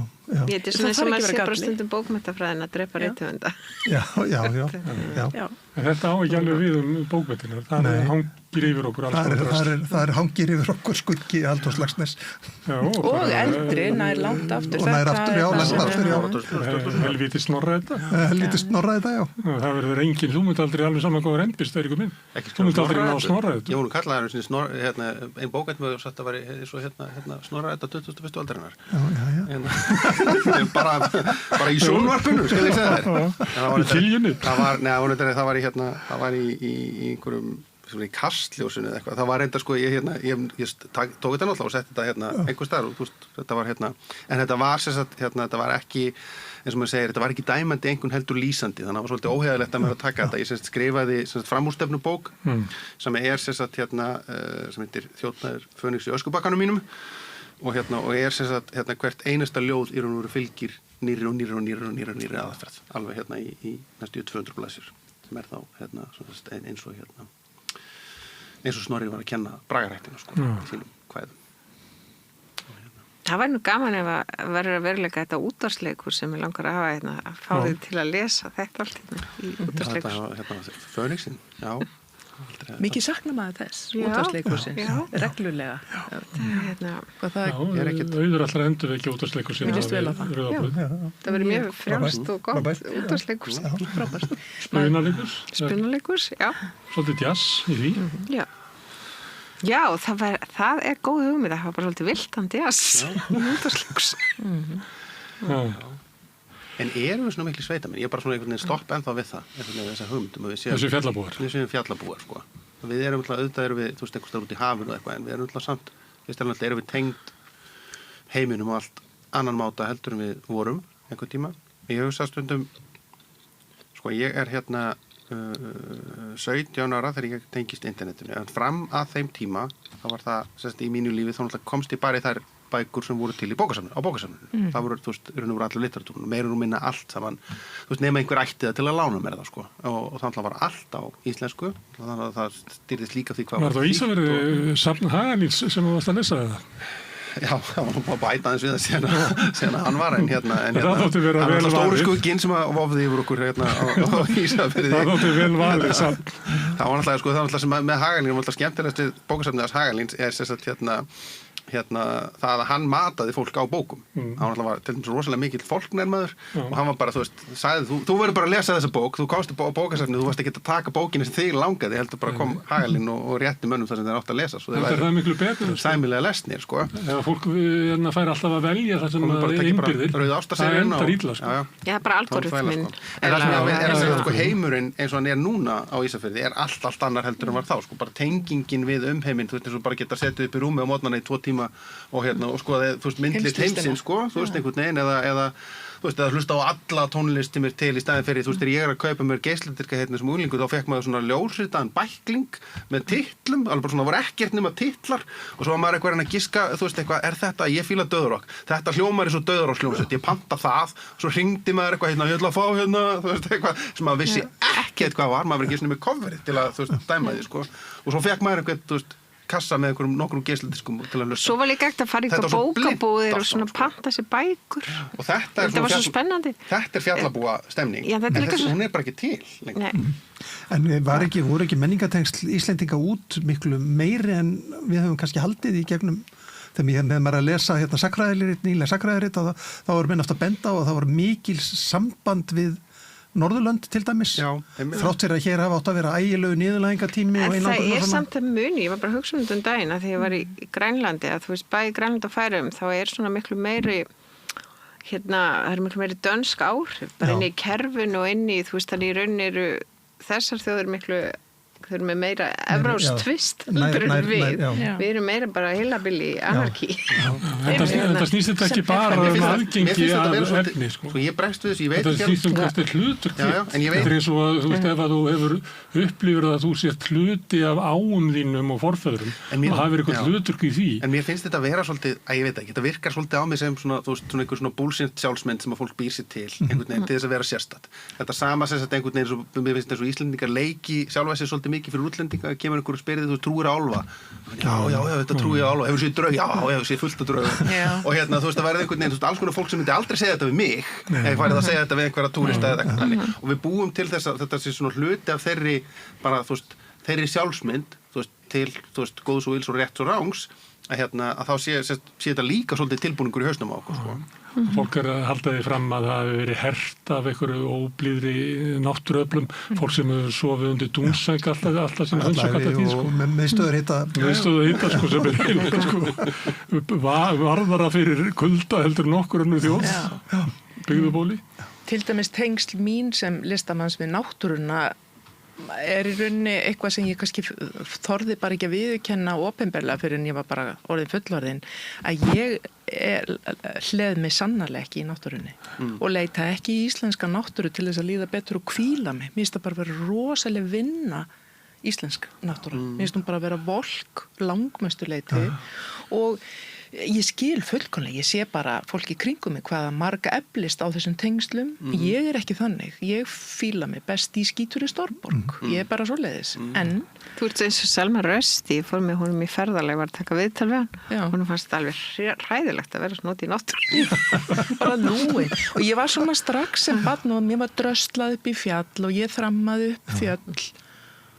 Ég er svona sem að sé bara stundum bókmennafræðin að drepa rithöfunda. Já. En þetta á ekki alveg við bókmenntina. Það hangir yfir okkur alls. Það hangir yfir okkur skuggi Halldórs Laxness. Og eldri, nær langt aftur. Og nær aftur, já. Helvíti Snorra-Edda. Helvíti Snorra-Edda, já. Það verður engin, þú myndi aldrei alveg saman góður endbist, það er ykkur minn. Þú myndi aldrei ná Snorra-Edda. Jónu kallaði ein bókmennafræði og þetta var Snorra-Edda 21. aldarinnar. Já. Bara í sjónvarpinu, skal ég segja þér. Í Kiljunni. Það var í einhverjum í kastljósinu eða eitthvað. Það var reynda sko, ég tók þetta náttúrulega og setti þetta einhver staðar og þetta var en þetta var þetta var ekki, eins og maður segir, þetta var ekki dæmandi einhvern heldur lýsandi, þannig að það var svolítið óheiðalegt að mér að taka þetta. Ég skrifaði framúrstefnubók sem sem heitir Þjóðnaður Fönix í öskubakkanum mínum og hvert einasta ljóð í raun og veru fylgir nýrri aðferð, alveg í næstu 200 blaðsjur. sem þá eins og Snorri var að kenna bragarættina sko, í sínum kvæðum. Það væri nú gaman ef að verður að veruleika þetta útvarpsleikur sem ég langar að hafa að fá þig til að lesa þetta allt í útvarpsleikur. Fönixinn, já. Mikið sakna maður þess, útvarpsleikursins, reglulega. Auður allra endur ekki útvarpsleikursin. Mér líst vel á það. Það verður mjög frjálst og gott útvarpsleikurs. Spunaleikus, já. Svolítið jazz í því. Já, það góð hugmynd, það var bara svolítið viltandi útvarpsleikus. En erum við svona miklu sveitamenn? Ég er bara svona einhvern veginn stopp ennþá við það, þessa hugmyndum. Þessu fjallabúar. Við séum fjallabúar, sko. Við erum auðvitað erum við, einhvers staðar út í hafinu og eitthvað, en við erum samt, erum við tengd heiminum og allt annan máta heldur en við vorum einhvern tíma. Ég hugsa stundum, sko, ég er 17 ára þegar ég tengist internetinu, en fram að þeim tíma, þá var það, í mínu lífi, þá komst ég bara í þær bækur sem voru til á bókasafninu. Það voru, voru allir literatúrun, meira og minna allt saman, nema einhver ætti það til að lána mér það, sko. Og þannig var allt á íslensku, þannig að það styrðist líka því hvað var það á Ísafirði safn Hagalíns sem þú varst að lesa það? Já, það var bara bæta aðeins við það síðan að hann var en það þótti vera vel valið. Stóru skugginn sem vofði yfir okkur á Ísafirði. Það þótti vel valið samt. Það var náttúrulega sem með Hagalín, var skemmtilegast við bókasafnið Hagalíns það að hann mataði fólk á bókum. Hann var til dæmis rosalega mikill fólknærmaður og hann var bara, sagði, þú verður bara að lesa þessa bók, þú komst á bókasafnið, þú varst ekki að taka bókinni sem þig langaði, heldur bara kom Hagalín og rétti mönnum það sem þeir átt að lesa. Þetta er það miklu betur. Sæmilega lesnir, sko. Eða fólk fær alltaf að velja það sem innbyrðir. Það endar illa, sko. Já, bara algoritminn. En það sem heimurinn eins og hann er núna á Ísafirði er allt annar heldur en var þá, sko. Bara tengingin við umheiminn, þú veist, eins og bara geta setið upp í rúmi á mótnana í 2 tíma og skoða, myndlist heimsins, sko, einhvern veginn, eða hlusta á alla tónlist sem er til í staðin fyrir, þegar ég að kaupa mér geisladirka sem unglingur, þá fekk maður svona ljósritaðan bækling með titlum, alveg bara svona, voru ekkert nema titlar, og svo var maður eitthvað að giska, eitthvað, er þetta, ég fíla döðurokk, þetta hljómar eins og döðurokkshljómsveit, ég panta það, svo hringdi maður eitthvað, ég ætla að fá eitthvað, sem maður vissi ekki hvað var, maður var ekki með coverið til að, dæma því, sko, og svo fekk maður eitthvað, kassa með nokkrum geisladiskum til að hlusta. Svo var líka ekkert að fara ykkur bókabúðir og svona panta sér bækur. Og þetta var svo spennandi. Þetta er fjallabúa stemning. Já, en hún er bara ekki til lengur. En voru ekki menningatengsl Íslendinga út miklu meiri en við höfum kannski haldið í gegnum þegar maður að lesa nýlega sakræðirit og þá voru menn aftur að benda á að það voru mikil samband við Norðurlönd til dæmis, þrátt fyrir að hér hafa átt að vera ægilegu niðurlægingatími og einangrun og svona. Það samt að muni, ég var bara að hugsa daginn að því ég var í Grænlandi, að þú veist, bæði Grænland og Færeyjum, þá svona miklu meiri, það er miklu meiri dönsk áhrif, bara inn í kerfinu og inn í, þú veist, þannig í rauninni eru þessar þjóðir miklu, þau eru með meira evrópskt tvist við erum meira bara heilabili anarki. Þetta snýst þetta ekki bara aðgengi að efni, sko. Ég bregst við þessu, ég veit ekki. Þetta snýst hvert hlutur þitt. Þetta er eins og að, þú veist, ef að þú hefur upplifur að þú sért hluti af áum þínum og forföðrum og hafi verið eitthvað hlutur í því. En mér finnst þetta að vera svolítið, ég veit ekki, þetta virkar svolítið á mig sem svona, þú veist, svona einhver svona bullshit sjálfsmynd sem að fólk býr sér til, einhvern veginn, til þess að vera sérstætt. Þetta sama sem þetta einhvern veginn, mér finnst eins og Íslendingar leiki sjálfa sér svolítið mikið fyrir útlendinga, kemur einhver og spyrir þú trúir á álfa. Já, þetta trúi ég á álfa. Hefur séð draug? Já, hefur séð fullt af draugum. Og þú veist, það verður einhvern veginn, alls konar fólk sem myndi aldrei segja þetta við mig, ef ég farið að segja þetta við einhverja túrista eða eitthvað þannig. Og við búum til þess að þetta sé svona hluti af þeirri, bara, þú veist, þeirri sjálfsmynd, þú veist, til, þú veist, góðs og ills og rétts og rángs, að þá sé þetta líka svolítið tilbúningur í hausnum á okkur, sko. Fólk er að halda því fram að það hefur verið hert af einhverju óblíðri náttúruöflum, fólk sem hefur sofið undir dúnsæk alltaf sem hundsakalla tíð, sko. Með stöður hitta. Með stöður hitta, sko, sem er heilur, sko, varðara fyrir kulda heldur nokkur önnur þjóð, byggðubóli. Til dæmis tengsl mín sem listamanns við náttúruna er í rauninni eitthvað sem ég kannski þorði bara ekki að viðurkenna opinberlega fyrir en ég var bara orðin fullorðin, að ég hleð mig sannarlega ekki í náttúrunni og leita ekki í íslenska náttúru til þess að líða betur og hvíla mig. Mér finnst það bara vera rosalega vinna íslensk náttúra. Mér finnst hún bara vera volk langmestu leyti og ég skil fullkomlega, ég sé bara fólk í kringum mig hvaða marga eflist á þessum tengslum, ég er ekki þannig, ég fíla mig best í skíturi stórborg, ég er bara svoleiðis, en... Þú ert eins og Selma Rösti, ég fór með honum í ferðaleg, var að taka viðtal við hann, honum fannst þetta alveg hræðilegt að vera svona út í náttúrunni. Bara lúin, og ég var svona strax sem barn og mér var dröslað upp í fjall og ég þrammaði upp fjöll.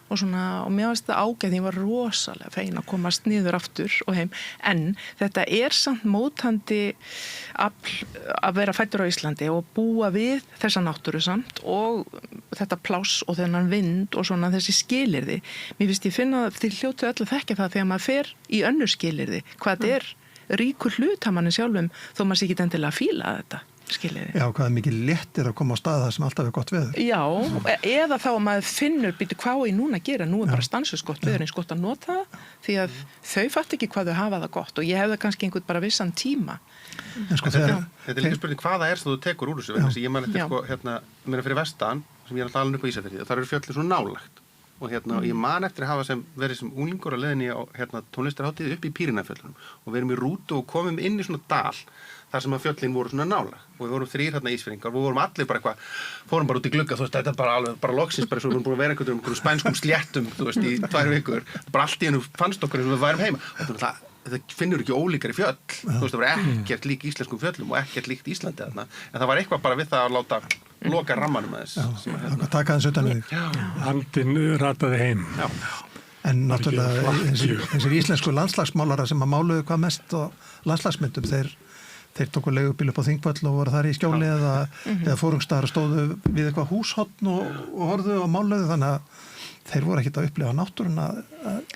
Og mér varst það ágæð, ég var rosalega fein að komast niður aftur og heim, en þetta er samt mótandi að vera fæddur á Íslandi og búa við þessa náttúru samt og þetta pláss og þennan vind og svona þessi skilyrði. Mér finnst ég finna að þið hljótu öll að þekka það þegar maður fer í önnur skilyrði, hvað þetta er ríkur hlut að manni sjálfum þó maður sé ekki endilega að fíla þetta. Skiljiði. Já, hvað er mikið léttir að koma á stað það sem alltaf er gott veður. Já, eða þá að maður finnur býtu hvað ég núna að gera, nú er bara stansus gott veður eins gott að nota það, því að þau fatt ekki hvað þau hafa það gott og ég hefði kannski einhvern bara vissan tíma. Þetta er líka spurning hvaða er sem þú tekur úr þessu, ég man eftir mér fyrir vestan, sem ég er alltaf alveg upp á Ísafirði, og þar eru fjöllin svona nálægt og ég man eftir að hafa verið sem unglingur á leiðinni á tónlistarhátíð upp í Pýrenæfjöllunum og við erum í rútu og komum inn í svona dal þar sem að fjöllin voru svona nálægt og við vorum 3 Ísfirðingar og við vorum allir bara fórum bara út í glugga, þetta er bara alveg, bara loksins bara svo við vorum búin að vera einhverjum spænskum sléttum, í 2 vikur, bara allt í hennu fannst okkur eins og við værum heima og þetta finnur ekki ólíkari fjöll, það var ekkert lík íslenskum fjöllum og ekkert líkt Íslandi þarna, en það var eitthvað bara við það að láta loka rammanum aðeins. Já, taka þess utan við. Handinn rataði heim. Já. En náttúrulega þessir íslensku landslagsmálara sem að máluðu hvað mest á landslagsmyndum, þeir tóku leigubíl upp á Þingvöll og voru þar í skjóli eða fórungsstaðar stóðu við eitthvað húshotn og horfðu og máluðu, þannig að þeir voru ekkert að upplifa náttúruna.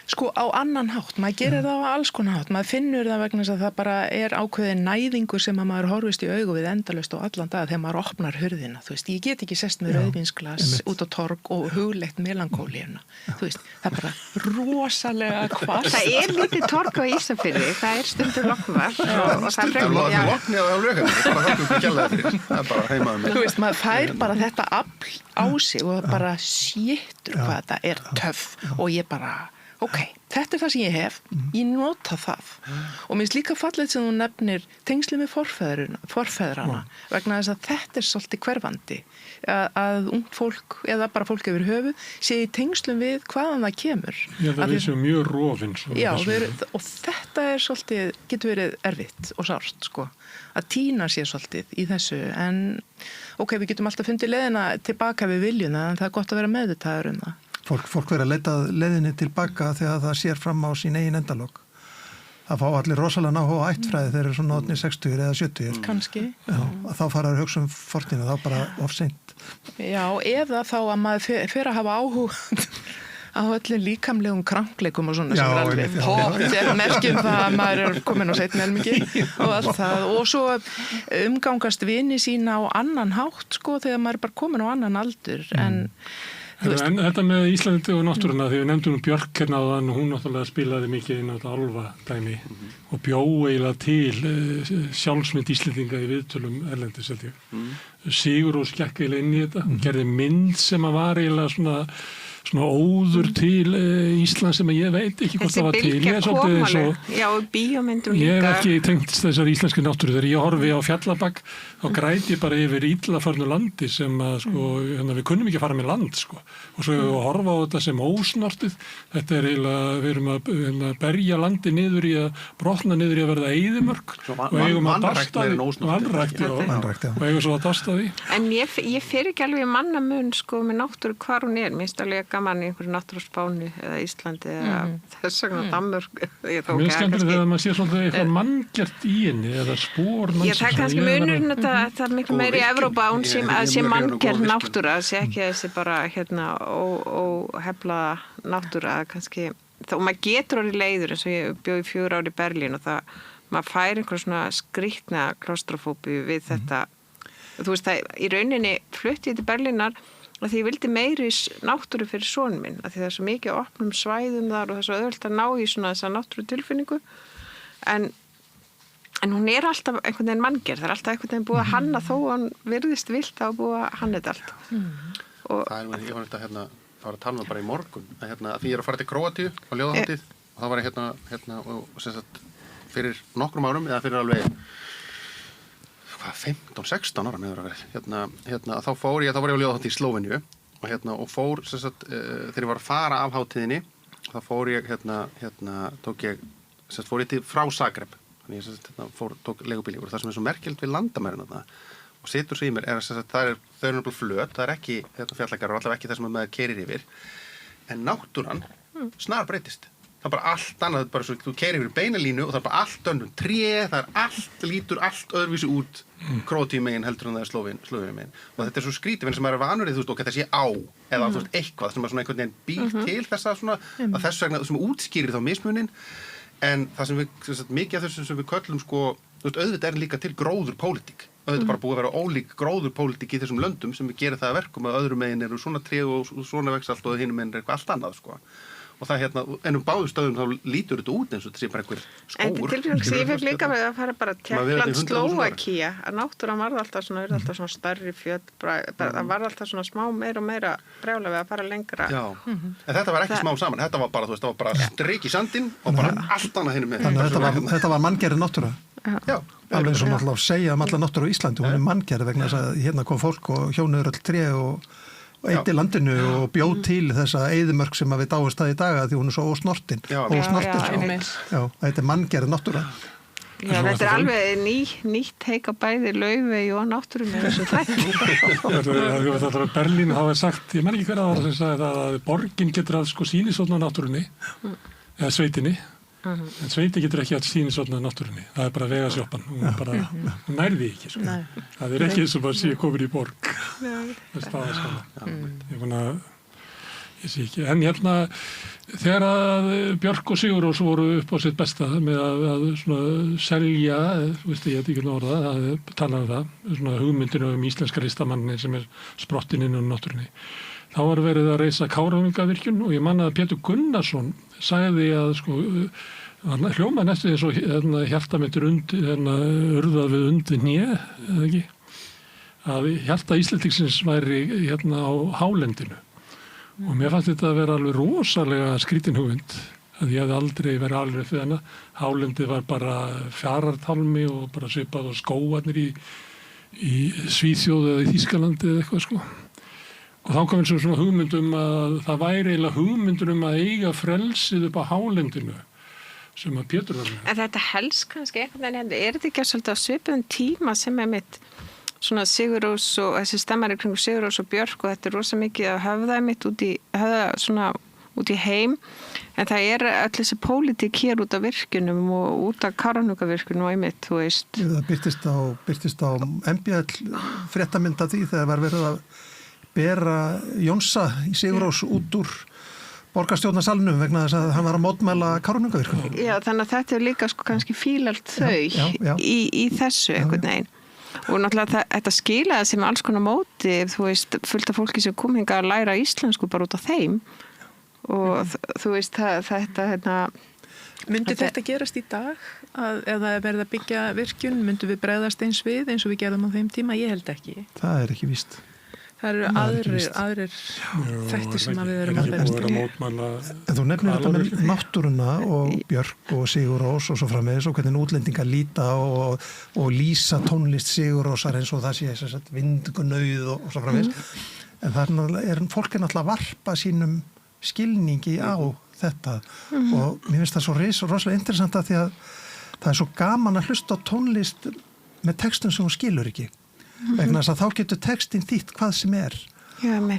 Sko á annan hátt, maður gerir það á alls konar hátt, maður finnur það vegna þess að það bara er ákveðin næðingur sem að maður horfist í augu við endalaust og allan dag þegar maður opnar hurðina, þú veist, ég get ekki sest með rauðvínsglas út á torg og huglegt melankólíuna, þú veist, það er bara rosalega hvasst. Það er lítið torg á Ísafirði, það er stundur lokvar og það þú veist, maður fær bara þetta afl á sig og bara séttur hvað þetta er töff og ég bara, ok, þetta er það sem ég hef, ég nota það og mér finnst líka fallegt sem þú nefnir tengsli með forfeðrana vegna þess að þetta er svolítið hverfandi að ungt fólk eða bara fólk yfir höfuð sé í tengslum við hvaðan það kemur. Já, það er svo mjög rofin. Já, og þetta er svolítið, getur verið erfitt og sárt, sko, að týna sér svolítið í þessu, en ok, við getum alltaf fundið leiðina tilbaka við viljuna, en það er gott að vera meðvitaður um það. Fólk verður að leita leiðinni tilbaka þegar það sér fram á sín eigin endalok. Það fá allir rosalega náhuga ættfræði þegar þeir eru svona 60 eða 70. Kannski. Já, þá fara að hugsa um fortíðina, þá bara of seint. Já, eða þá að maður fer að hafa áhuga á öllum líkamlegum krankleikum og svona sem er alveg pótt merkjum það að maður er komin á seinni helmingi og allt það og svo umgangast vini sína á annan hátt, sko, þegar maður er bara komin á annan aldur, en En þetta með Íslandi og náttúruna, því við nefndum Björk hérna á þann, hún náttúrulega spilaði mikið inn á þetta álfadæmi og bjó eiginlega til sjálfsmynd Íslendinga í viðtölum erlendis, held ég. Sigurós gekk eiginlega inn í þetta, hún gerði mynd sem að var eiginlega svona óður til Ísland sem ég veit ekki hvort það var til. Þessi bylgja komaleg, já, bíómyndum líka. Ég hef ekki tengt þessar íslensku náttúru. Þegar ég horfi á Fjallabak, þá græti ég bara yfir illaförnu landi sem að, við kunnum ekki að fara með land, sko. Og svo að horfa á þetta sem ósnortið. Þetta er eiginlega, við erum að berja landi niður í að brotna niður í að verða eyðimörk. Og eigum að dasta því. Og eigum svo að dasta því. En ég fer ekki alveg mannamun, sko, með náttúru hvar hún er. Mér finnst alveg gaman í einhverju náttúruspáni eða Íslandi eða þess vegna Danmörk. Mér skemmtir þegar maður sé svolítið eitthvað manngert í henni eða spór mannsins. Það er kannski munurinn að það er miklu meiri í Evrópa að sé manngert náttúra, að sé ekki þessi bara óheflaða náttúra kannski. Og maður getur orðið leiður eins og ég bjó í 4 ár í Berlín og maður fær einhver svona skrýtna klaustrofóbíu við þetta. Þú veist það, í rauninni flutti ég til Berlínar að því ég vildi meiri náttúru fyrir son minn, að því það er svo mikið opnum svæðum þar og það er svo auðvelt að ná í svona þessa náttúru tilfinningu, en hún er alltaf einhvern veginn manngerð, það er alltaf einhvern veginn búið að hanna þó hann virðist vilt að búið að hanna þetta allt. Og það er, ég var þetta það var að tala bara í morgun, að því ég er að fara til Króatíu á ljóðahátíð og það var og sem sagt fyrir nokkrum árum eða fyrir alveg 15-16 ára með verið þá var ég á ljóðahátíð í Slóveníu og fór þegar ég var að fara af hátíðinni þá fór ég fór ég frá Zagreb þannig ég tók leigubíl og það sem svo merkilegt við landamærin og situr svo í mér þau eru náttúrulega flöt, það ekki fjallleikar og allavega ekki það sem maður keyrir yfir en náttúran snar breytist það bara allt annað, bara svo þú keyrir yfir beinalínu og það bara allt önnum tré, lítur allt öðruvísi út Króatíu megin heldur en það Slóveníu megin og þetta svo skrítið sem maður vanur í ok, þessi á eða eitthvað sem maður svona einhvern veginn býr til þessa svona að þess vegna sem útskýrir þá mismunin en það sem við, mikið af þessum sem við köllum auðvitað líka til gróðurpólitík auðvitað bara búið að vera ólík gróðurpólitík í þessum löndum sem við gerum það að verkum að öðrum megin eru svona tré og svona vex allt og hinum megin er eitthvað allt annað og það en báðum stöðum þá lítur þetta út eins og þetta sé bara einhver skógur En tilfélags, ég fekk líka með að fara bara Tékkland, Slóvakía að náttúran varð alltaf svona stærri fjöll það varð alltaf svona smá meira og meira brjálega við að fara lengra Já, en þetta var ekki smá saman þetta var bara, það var bara strik í sandinn og bara allt annað hinum með Þannig að þetta var manngerð náttúra Já, alveg eins og náttúrulega segja alla náttúru á Íslandi hún manngerð vegna þess að hérna kom fólk og hjónuður öll tré og eitt í landinu og bjóð til þessa eyðimörk sem við dáumst það í dag því hún er svo ósnortin Já, þetta manngerð náttúra Já, þetta er alveg nýtt teika bæði Laufey og náttúrum með þessu þetta var Berlín hafa sagt, ég menn ekki hver að það sem sagði að borgin getur að sýnisotna náttúrunni eða sveitinni en sveiti getur ekki að sýnisotna náttúrunni það er bara vegasjoppan hún nærði ekki það er ekki eins og bara sé komin í borg ég sé ekki en þegar að Björk og Sigurrós voru upp á sitt besta með að svona selja ég heit ekki orða að tala það svona hugmyndinu íslenska listamanni sem sprottin inn náttúrunni þá var verið að reisa Kárahnjúkavirkjun og ég man að Pétur Gunnarsson sagði að hljóma næstu eins og hjartamettur urðað við undir hné eða ekki að hjarta Íslendingsins væri á hálendinu og mér fannst þetta að vera alveg rosalega skrítin hugmynd að ég hefði aldrei verið alveg fyrir hana hálendið var bara fjarartalmi og bara svipað og skóarnir í Svíþjóð eða í Þýskalandi eða eitthvað og þá kom eins og svona hugmyndum að það væri eiginlega hugmyndur að eiga frelsið upp á hálendinu sem að Pétur var með. En þetta helst kannski einhvern veginn, er þetta ekki svolítið á svipuðum tíma sem mitt svona Sigurrós og þessi stemmar kring Sigurrós og Björk og þetta rosa mikið að höfða mitt út í heim en það öll þessi pólitík hér út af virkjunum og út af Kárahnjúkavirkjunum og einmitt, þú veist. Það byrtist á MBL fréttamynda því þegar var verið að bera Jónsa í Sigurrós út úr borgarstjórnarsalnum vegna þess að hann var að mótmæla Kárahnjúkavirkjunum. Já, þannig að þetta líka kannski fílalt þau í þessu einhvern veginn. Og náttúrulega þetta skilaði sem alls konar móti, þú veist, fullt af fólki sem kom hingað að læra íslensku bara út af þeim og þú veist, þetta Myndi þetta gerast í dag eða verða að byggja virkjun, myndi við bregðast eins og við gerðum á þeim tíma? Ég held ekki. Það er ekki víst. Það eru aðrir þættir sem við erum að berst í. En þú nefnir þetta með náttúruna og Björk og Sigurrós og svo framvegis og hvernig útlendingar líta og lýsa tónlist Sigurrósar eins og það sé vindgunauð og svo framvegis. En það fólk náttúrulega að varpa sínum skilningi á þetta og mér finnst það svo rosalega interessant að því að það er svo gaman að hlusta á tónlist með textum sem hún skilur ekki. Vegna þess að þá getur textin þýtt hvað sem er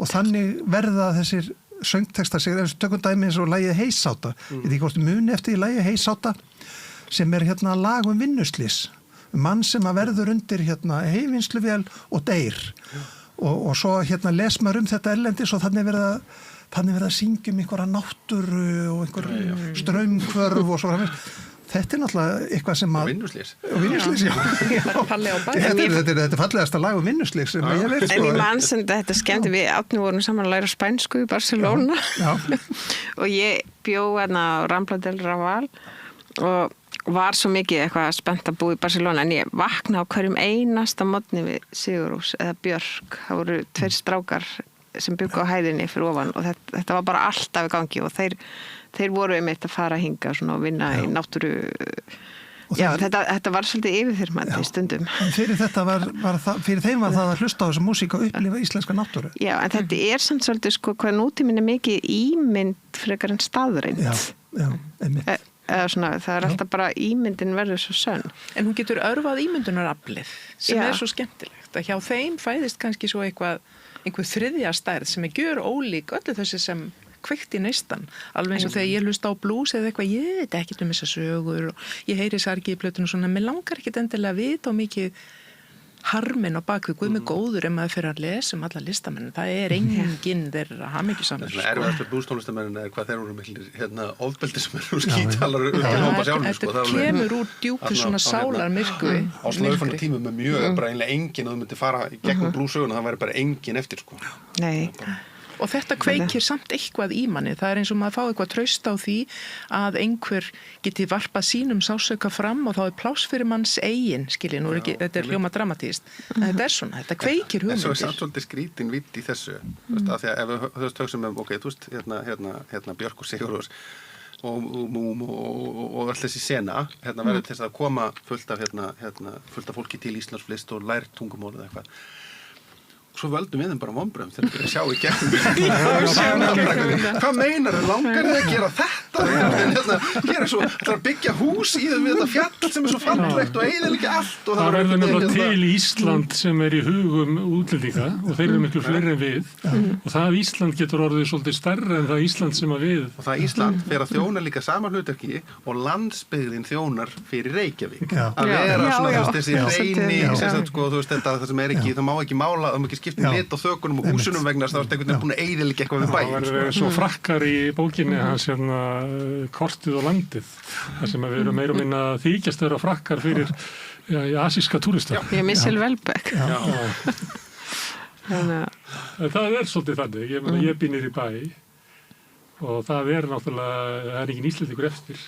og þannig verða þessir söngtextar sig eins og tökum dæmi eins og lagið Heysáta ég veit ekki hvort muni eftir í lagið Heysáta sem lag vinnuslys mann sem að verður undir heyvinnsluvél og deyr og svo les maður þetta erlendis og þannig verða að syngja einhverja náttúru og einhver straumhvörf og svo framvegis. Þetta náttúrulega eitthvað sem að... Vinnuslys. Vinnuslys, já. Þetta er fallegasta lag vinnuslys sem ég veit. En í mann sem þetta skemmti við átni vorum saman að læra spænsku í Barcelona og ég bjó á Rambla del Raval og var svo mikið eitthvað spennt að búa í Barcelona en ég vakna á hverjum einasta morgni við Sigurrós eða Björk. Það voru 2 strákar sem byggu á hæðinni fyrir ofan og þetta var bara alltaf í gangi og þeir voru einmitt að fara hinga og vinna í náttúru Já, þetta var svolítið yfirþyrmandi stundum. En fyrir þetta fyrir þeim var það að hlusta á þessa músík og upplifa íslenska náttúru. Já, en þetta samt svolítið hvað nútíminn mikið ímynd frekar en staðreind. Já, einmitt. Svona, það alltaf bara ímyndin verður svo sönn. En hún getur örvað ímyndunaraflið sem svo skemmtilegt. Að hjá þeim fæðist kannski svo einhver þriðja stærð sem gjör ólík öllu þessi sem kveikt í neistan. Alveg eins og þegar ég hlusta á blues eða eitthvað, ég veit ekkert þessar sögur og ég heyri sargi í plötunum svona, mér langar ekkert endilega að vita á mikið harminn á bakvið, Guð mig góður maður fyrir að lesa alla listamenn, það enginn þeirra hamingjusamur. Það erfiðast blústónlistamennin hvað þeir eru mikil ofbeldismenn og skítalar hópa sjálfur. Þetta kemur úr djúpu svona sálarmyrkvi. Á slaufanna tímum með mjög bara einlega enginn að þú myndi fara í gegnum blúsöguna, það væri bara enginn eftir sko. Nei. Og þetta kveikir samt eitthvað í manni. Það eins og maður fá eitthvað traust á því að einhver geti varpað sínum sásauka fram og þá pláss fyrir manns eigin, skiljið, þetta hljóma dramatískt. Þetta svona, þetta kveikir hugmyndir. En svo samt svolítið skrítin vitt í þessu, af því að ef við töksum með, ok, þú veist, hérna Björk og Sigurður og öll þessi sena, verður til þess að koma fullt af fólki til Íslands flest og lært tungumál eða eitthvað. Svo völdum við þeim bara vonbröðum þegar við sjá í gegnum. Hvað meinar þau? Langar þið að gera þetta? Hér svo, það að byggja hús í þeim við þetta fjall sem svo fallegt og eyðileggja allt. Það verður nefnilega til Ísland sem í hugum útlendinga og þeir eru miklu fleiri en við og það Ísland getur orðið svolítið stærra en það Ísland sem við. Og það Ísland fer að þjóna líka sama hlutverki og landsbyggðin þjónar fyrir Reykjavík. Að vera svona þessi reyni, það sem ekki, það má ekki mála, það má ekki skipta lit á þökunum og húsunum vegna þess að það var búin að eyðileggja eitthvað við bæinn. Það verður svo frakkar í bókinni hans kortið og landið þar sem við erum meira og minna þykjast vera frakkar fyrir asíska túrista. Ég missil Velbæk. Það svolítið þannig. Ég bý niður í bæ og það náttúrulega, það engin Íslendingur eftir.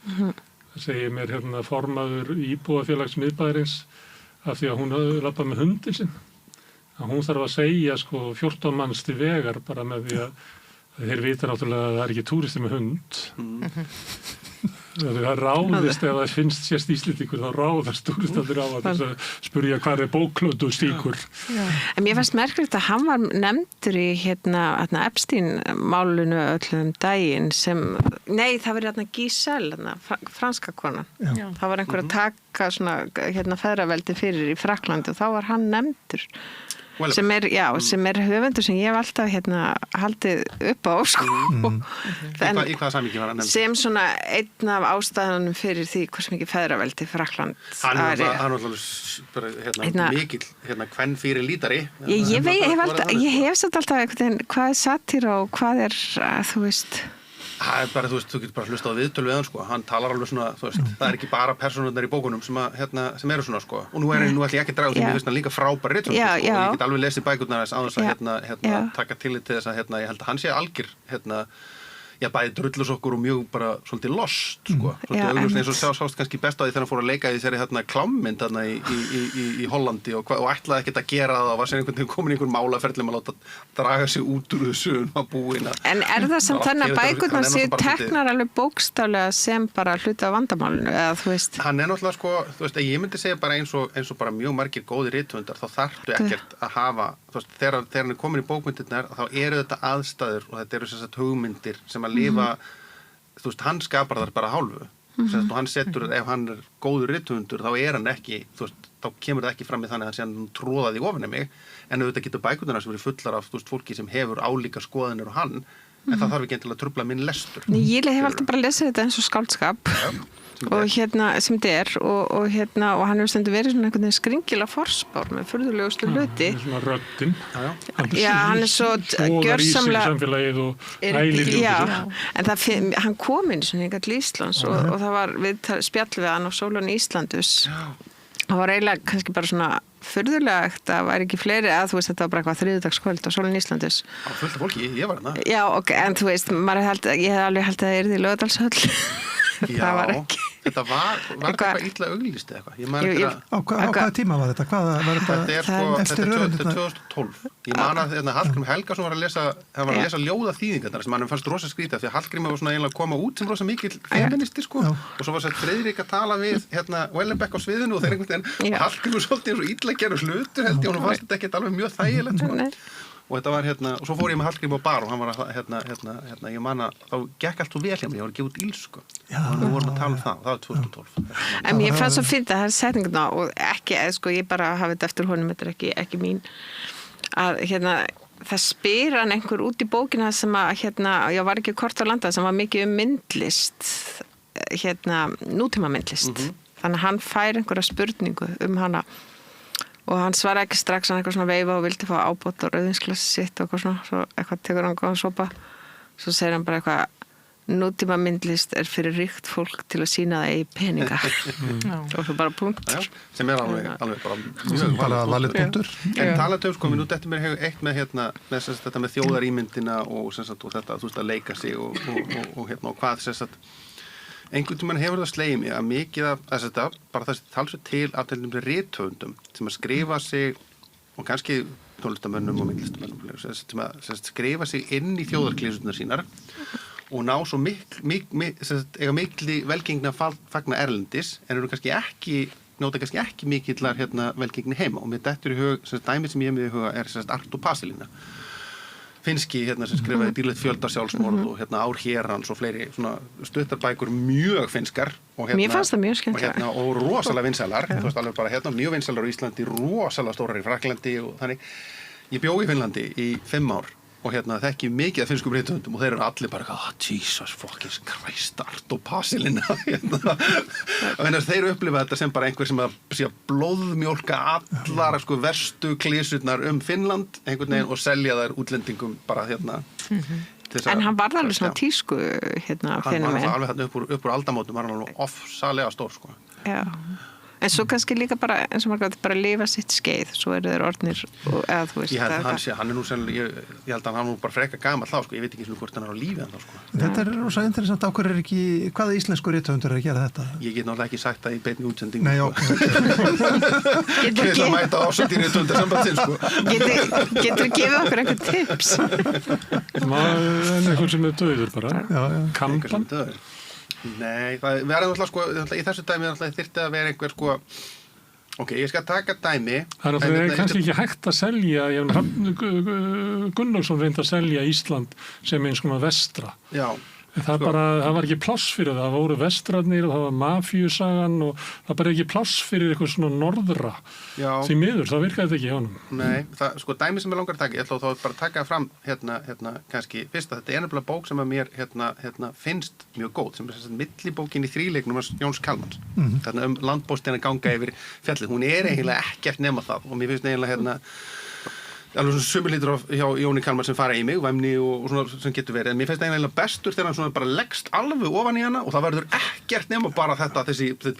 Það segir mér formaður íbúafélags miðbæjarins af því að hún labbaði með hundinn sinn. Hún þarf að segja 14 manns til vegar bara með því að þeir vita náttúrulega að það ekki túristi með hund. Það ráðist ef það finnst sérst Íslendingur, þá ráðast túristandir á að þess að spurja hvað bóklötu stíkur. En mér fannst merkilegt að hann var nefndur í Epstein-málunu öllum daginn sem, það verið Giselle, franska konan. Það var einhver að taka svona feðraveldi fyrir í Frakklandi og þá var hann nefndur. Sem höfundur sem ég hef alltaf haldið upp á Í hvaða samhengi var hann nefndur? Sem svona einn af ástæðanum fyrir því hversu mikið feðraveldi Frakkland hann var mikill hvern fyrir lítari. Ég hef satt alltaf hvað er satíra og hvað er þú veist. Það bara, þú getur bara hlusta á viðtöl við hann, hann talar alveg svona, það er ekki bara persónurnar í bókunum sem eru svona, og nú ætla ég ekki að draga því mér finnst hann líka frábær rithöfundur, og ég get alveg lesið bækurnar á þess að taka tillit til þess að ég held að hann sé algjör, bæði drullusokkur og mjög bara svolítið lost, svolítið augljóst eins og sást kannski best á því þegar hann fór að leika í þessari klámmynd í Hollandi og ætlaði ekkert að gera það og var sem einhvern veginn komin í einhvern málaferli að láta draga sig út úr þessu að búina. En það samt þannig að bækurnar séu teknar alveg bókstaflega sem bara hluti af vandamálinu, eða þú veist? Hann náttúrulega ég myndi segja bara eins og bara mjög margir góðir rithöfundar, þá þarftu ekkert að hafa, þegar hann er komin í bókmyndirnar, þá eru þetta aðstæður og þetta eru sem sagt hugmyndir sem að lifa, hann skapar þar bara hálfu. Og hann setur, ef hann er góður rithöfundur, þá er hann ekki, þá kemur það ekki fram í þannig að hann sé hann tróðaði í ofan mig, en auðvitað getur bækurnar sem verið fullar af fólki sem hefur álíka skoðanir og hann, en það þarf ekki til að trufla minn lestur. Ég hef alltaf bara lesið þetta eins og skáldskap. Og sem þetta er og hann hefur stendur verið svona einhvern veginn skringilega forspár með furðulegustu hluti. Svona röddin. Hann er svo gjörsamlega samfélagið og hælir en hann kom inn svona hingað til Íslands og það var spjall við hann á Sólun Íslandus. Það var eiginlega kannski bara svona furðulegt að það væri ekki fleiri að þú veist þetta var bara eitthvað þriðjudagskvöld á Sólun Íslandus. Fullt af fólki, ég var þarna. Já, ok, en þú veist, ég hef alveg haldið að það yrði í Laugardalshöll. Það var ekki. þetta var eitthvað illa auglýst eða eitthvað. Ég man eftir að... Á hvaða tíma var þetta? Þetta er eftir 2012. Ég man að Hallgrímur Helgason var að lesa ljóða þýðingarnar sem hann fannst rosa skrítið því að Hallgrímur var svona eiginlega að koma út sem rosa mikill feministi sko. Og svo var þess að Friðrik að tala við Wellenbeck á sviðinu og þeir einhvern veginn og Hallgrímur svolítið eins og illa gerur hlutur held ég og hann fannst þetta ekkert alveg mjög þægilegt sko. Og þetta var og svo fór ég með Hallgrím á bar og hann var að ég man að þá gekk allt og vel hjá mig, ég var að gefa út ílsku og við vorum að tala það var 2012. En ég fann svo fyrir það setninguna og ekki, sko, ég bara hafi þetta eftir honum, þetta er ekki mín að það spyr hann einhver út í bókina sem að ég var ekki kort á landa sem var mikið myndlist nútíma myndlist þannig að hann fær einhverja spurningu hana og hann svara ekki strax, hann eitthvað svona veifa og vildi fá ábót og rauðinsglasi sitt og eitthvað svona, svo eitthvað tekur hann góðan sopa svo segir hann bara eitthvað nútíma myndlist er fyrir ríkt fólk til að sína það í peninga og svo bara punktur sem er alveg bara valið punktur en talaðu sko, nú þetta mér hefur eitt með þetta með þjóðarímyndina og þetta, þú veist að leika sig og hvað einhvern tímann hefur það slegið mig að mikið af þetta, bara þessi talsveit til af til dæmis rithöfundum sem að skrifa sig og kannski tónlistamönnum og myndlistamönnum sem að skrifa sig inn í þjóðarklísurnar sínar og ná svo eiga mikli velgengni að fagna erlendis en eru njóta kannski ekki mikillar velgengni heima og mér dettur í hug, dæmi sem ég hef með í huga er Arto Pasilina finski sem skrifaði dýrlegt fjöldarsjálfsmorð og Ár hérans og fleiri svona stuttarbækur mjög finskar og mér fannst það mjög skemmtilega og rosalega vinsælar þú veist alveg bara mjög vinsælar á Íslandi rosalega stórar í Fraklandi og þannig ég bjó í Finnlandi í 5 ár og þekki mikið af finnskum rithöfundum og þeir eru allir bara Jesus fucking Christ Arto Pasilina og þeir upplifa þetta sem bara einhver sem að blóðmjólka allar verstu klísurnar Finnland einhvern veginn og selja þær útlendingum bara En hann var alveg svona tísku hann var alveg upp úr aldamótum var hann alveg ofsalega stór sko. Já En svo kannski líka bara, eins og maður bara lifa sitt skeið, svo eru þeir orðnir eða þú veist. Ég held að hann nú sennilega, ég held að hann nú bara freka gamall þá, sko, ég veit ekki svona hvort hann á lífi ennþá, sko. Þetta er rosa interessant, ákveður ekki, hvaða íslensku rithöfundur að gera þetta? Ég get náttúrulega ekki sagt það í beinni útsendingu. Nei, ok. Til að mæta ásönd í rithöfundar sambandsins, sko. Getur gefið okkur einhver tips? Einhver sem er döður bara. Kampan. Nei, það verður náttúrulega sko, í þessu dæmi þyrfti að vera einhver sko, ok, ég skal taka dæmi. Það er kannski ekki hægt að selja, Gunnarsson reyndi að selja Ísland sem eins konar vestra. Já. Það var ekki pláss fyrir það voru vestrarnir og það var mafíusagan og það bara ekki pláss fyrir eitthvað svona norðra. Já. Því miður, það virkaði þetta ekki hjá honum. Nei, það, sko, dæmi sem ég langar að taka, ég ætla þá bara að taka fram kannski, fyrst að þetta er nefnilega bók sem að mér finnst mjög góð, sem er millibókin í þríleiknum Jóns Kalmans, landbóstina ganga yfir fjallið, hún er eiginlega ekkert nema það og mér finnst eiginlega alveg svona sumulítur hjá Jóni Kalmar sem fara í mig, væmni og svona sem getur verið, en mér finnst eiginlega bestur þegar hann svona bara leggst alveg ofan í hana og það verður ekkert nema bara þetta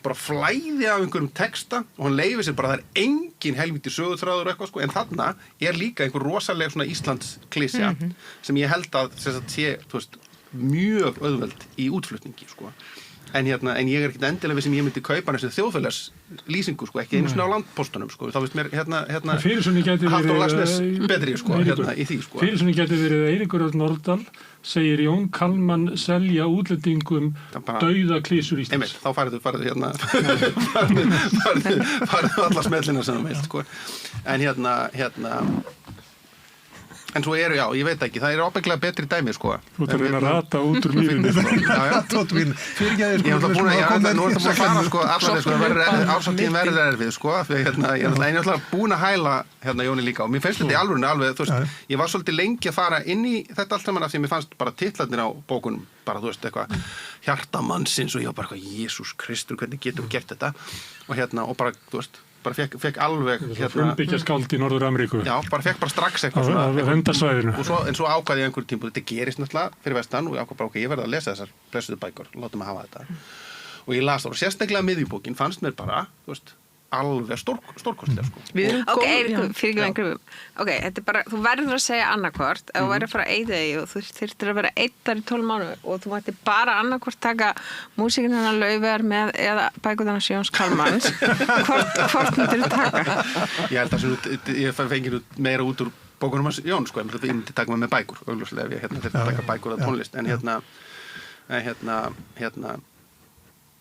bara flæði af einhverjum texta og hann leifir sér bara, það er engin helvíti sögutráður eitthvað sko, en þarna er líka einhver rosaleg svona Íslands klísja sem ég held að sé, þú veist, mjög auðveld í útflutningi sko. En ég er ekkert endilega við sem ég myndi kaupa þessi þjóðfélagslýsingu, sko, ekki einu svona á landpóstunum, sko, þá veist mér, Halldór Laxness betri, sko, í því, sko. Fyrir svona gæti verið Eiríkur Örn Norðdal, segir Jón Kalman selja útlendingum dauða klísur Íslands. Þá farðu alla smellina sem þú vilt, sko. En svo já, ég veit ekki, það ábyggilega betri dæmi, sko. Þú ert að reyna að rata út úr mýrinni. Rata út úr mýrinni. Fyrirgæðir, sko. Ég er búin að fara, sko, allar, sko, ársáttíðin verður erfið, sko. Ég er náttúrulega búin að hæla Jóni líka og mér finnst þetta í alvörunni alveg, þú veist, ég var svolítið lengi að fara inn í þetta allt saman af því að mér fannst bara titlarnir á bókunum, bara, þú veist, eitthvað hjartamannsins og ég var bara eitthvað, Jesús Kristur, hvernig getum við gert þetta? Og bara, þú veist, bara fekk alveg frumbyggja skáld í Norður-Ameríku. Já, fekk bara strax eitthvað svona á verndarsvæðinu. En svo ákvaði ég einhverjum tímpúti, þetta gerist náttúrulega fyrir vestan og ég ákvað bara, ok, ég verði að lesa þessar blessuðu bækur, látum að hafa þetta. Og ég las það og sérstaklega miðjubókin fannst mér bara, þú veist, alveg stórkostlega sko. Við erum Ok, góð, fyrir ekki einhverjum. Ok, þetta er bara, þú verður að segja annarkvort ef þú verður að fara að eyða því og þú þyrftir að vera eittar í 12 mánuð og þú mætti bara annarkvort taka músíkinn hennar Laufeyjar með eða bækurnar Jóns Kalmans hvort myndir þú taka? Ég held að ég fengi meira út úr bókunum hans Jón sko, ég myndi taka mig með bækur augljóslega ef ég þyrfti að taka bækur að tónlist en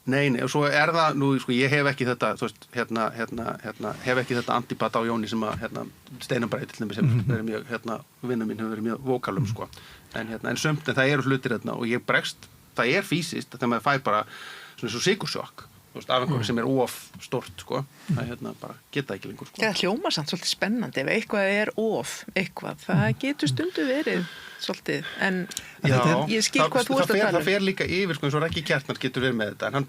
Nei, og svo það nú, sko, ég hef ekki þetta, þú veist, hef ekki þetta antipat á Jóni sem að, Steinar Bragi til dæmis hefur verið mjög, vinur mín hefur verið mjög vókalum, sko. En sumt, en það eru hlutir og ég bregst, það er fysiskt, þegar maður fær bara svona svo sikursjokk, þú veist, af einhverju sem er of stórt, sko, það bara geta ekki lengur, sko. Það hljómar samt svolítið spennandi ef eitthvað er það getur stundu verið svolítið, en ég skil hvað þú ert að tala. Það fer líka yfir, sko, eins og Raggi Kjartnar getur verið með þetta, en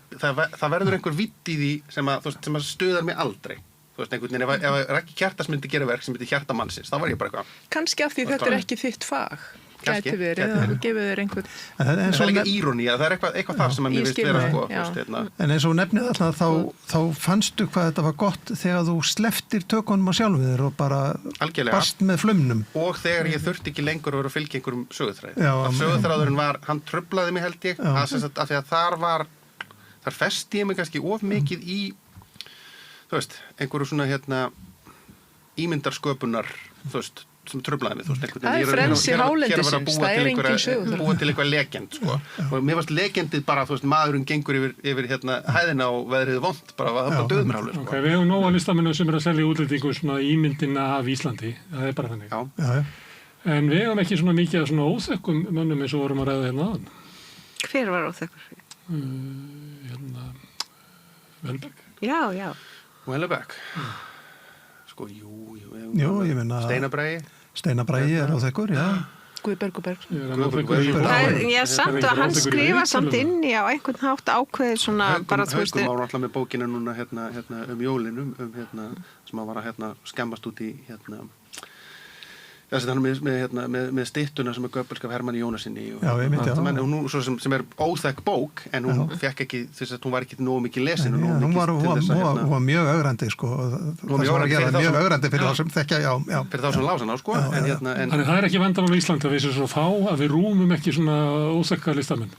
það verður einhver vitt í því sem að stöðar mig aldrei. Þú veist, einhvern veginn, ef Raggi Kjartans myndi gera verk sem myndi hjarta mannsins, þá var ég bara eitthvað. Kannski af því þetta er ekki þitt fag. Gæti verið, það gefur þér einhvern. Það er líka írónía, það er eitthvað þar sem að mér veist vera, sko. En eins og nefnið alltaf, þá fannstu hvað þetta var gott þegar þú sleftir tökunum á sjálfu þér og bara barst með flumnum. Og þegar ég þurfti ekki lengur að vera að fylgja einhverjum söguþræði. Söguþræðurinn hann truflaði mig held ég, af því að þar festi ég mig kannski of mikið í, þú veist, einhverju svona ímyndarsköpunar, þú veist, sem truflaði mig, þú veist, það er frelsi hálendisins, það er engin sögur búa til eitthvað legend, sko og mér varst legendið bara, þú veist, maðurinn gengur yfir hæðina og veðrið vont bara, það bara döðum hálfur, sko. Ok, við hefum nóga listamennu sem að selja útlendingu svona ímyndina af Íslandi, það er bara þannig. Já. En við hefum ekki svona mikið af svona óþekkum mönnum eins og vorum að ræða hérna áðan. Hver var óþekkur? Welbeck. Já. Welbeck. Sko, jú, ég meina Steinar Bragi er óþekkur, já. Guðbergur Berg. Ég samt og hann skrifa samt inn í á einhvern hátt ákveðið svona bara þú veist. Haukum var náttúrulega með bókina núna jólin sem að var að skemmast út í með styttuna sem er göpulsk af Hermanni Jónasinni og hún sem er óþekk bók en hún fekk ekki þess að hún var ekki nógu mikið lesin hún var mjög ögrandi sko það var að gera mjög ögrandi fyrir þá sem þekkja fyrir þá sem lásan á sko Þannig það er ekki vandamál í Íslandi að við séum svo fá að við rúmum ekki svona óþekka listamenn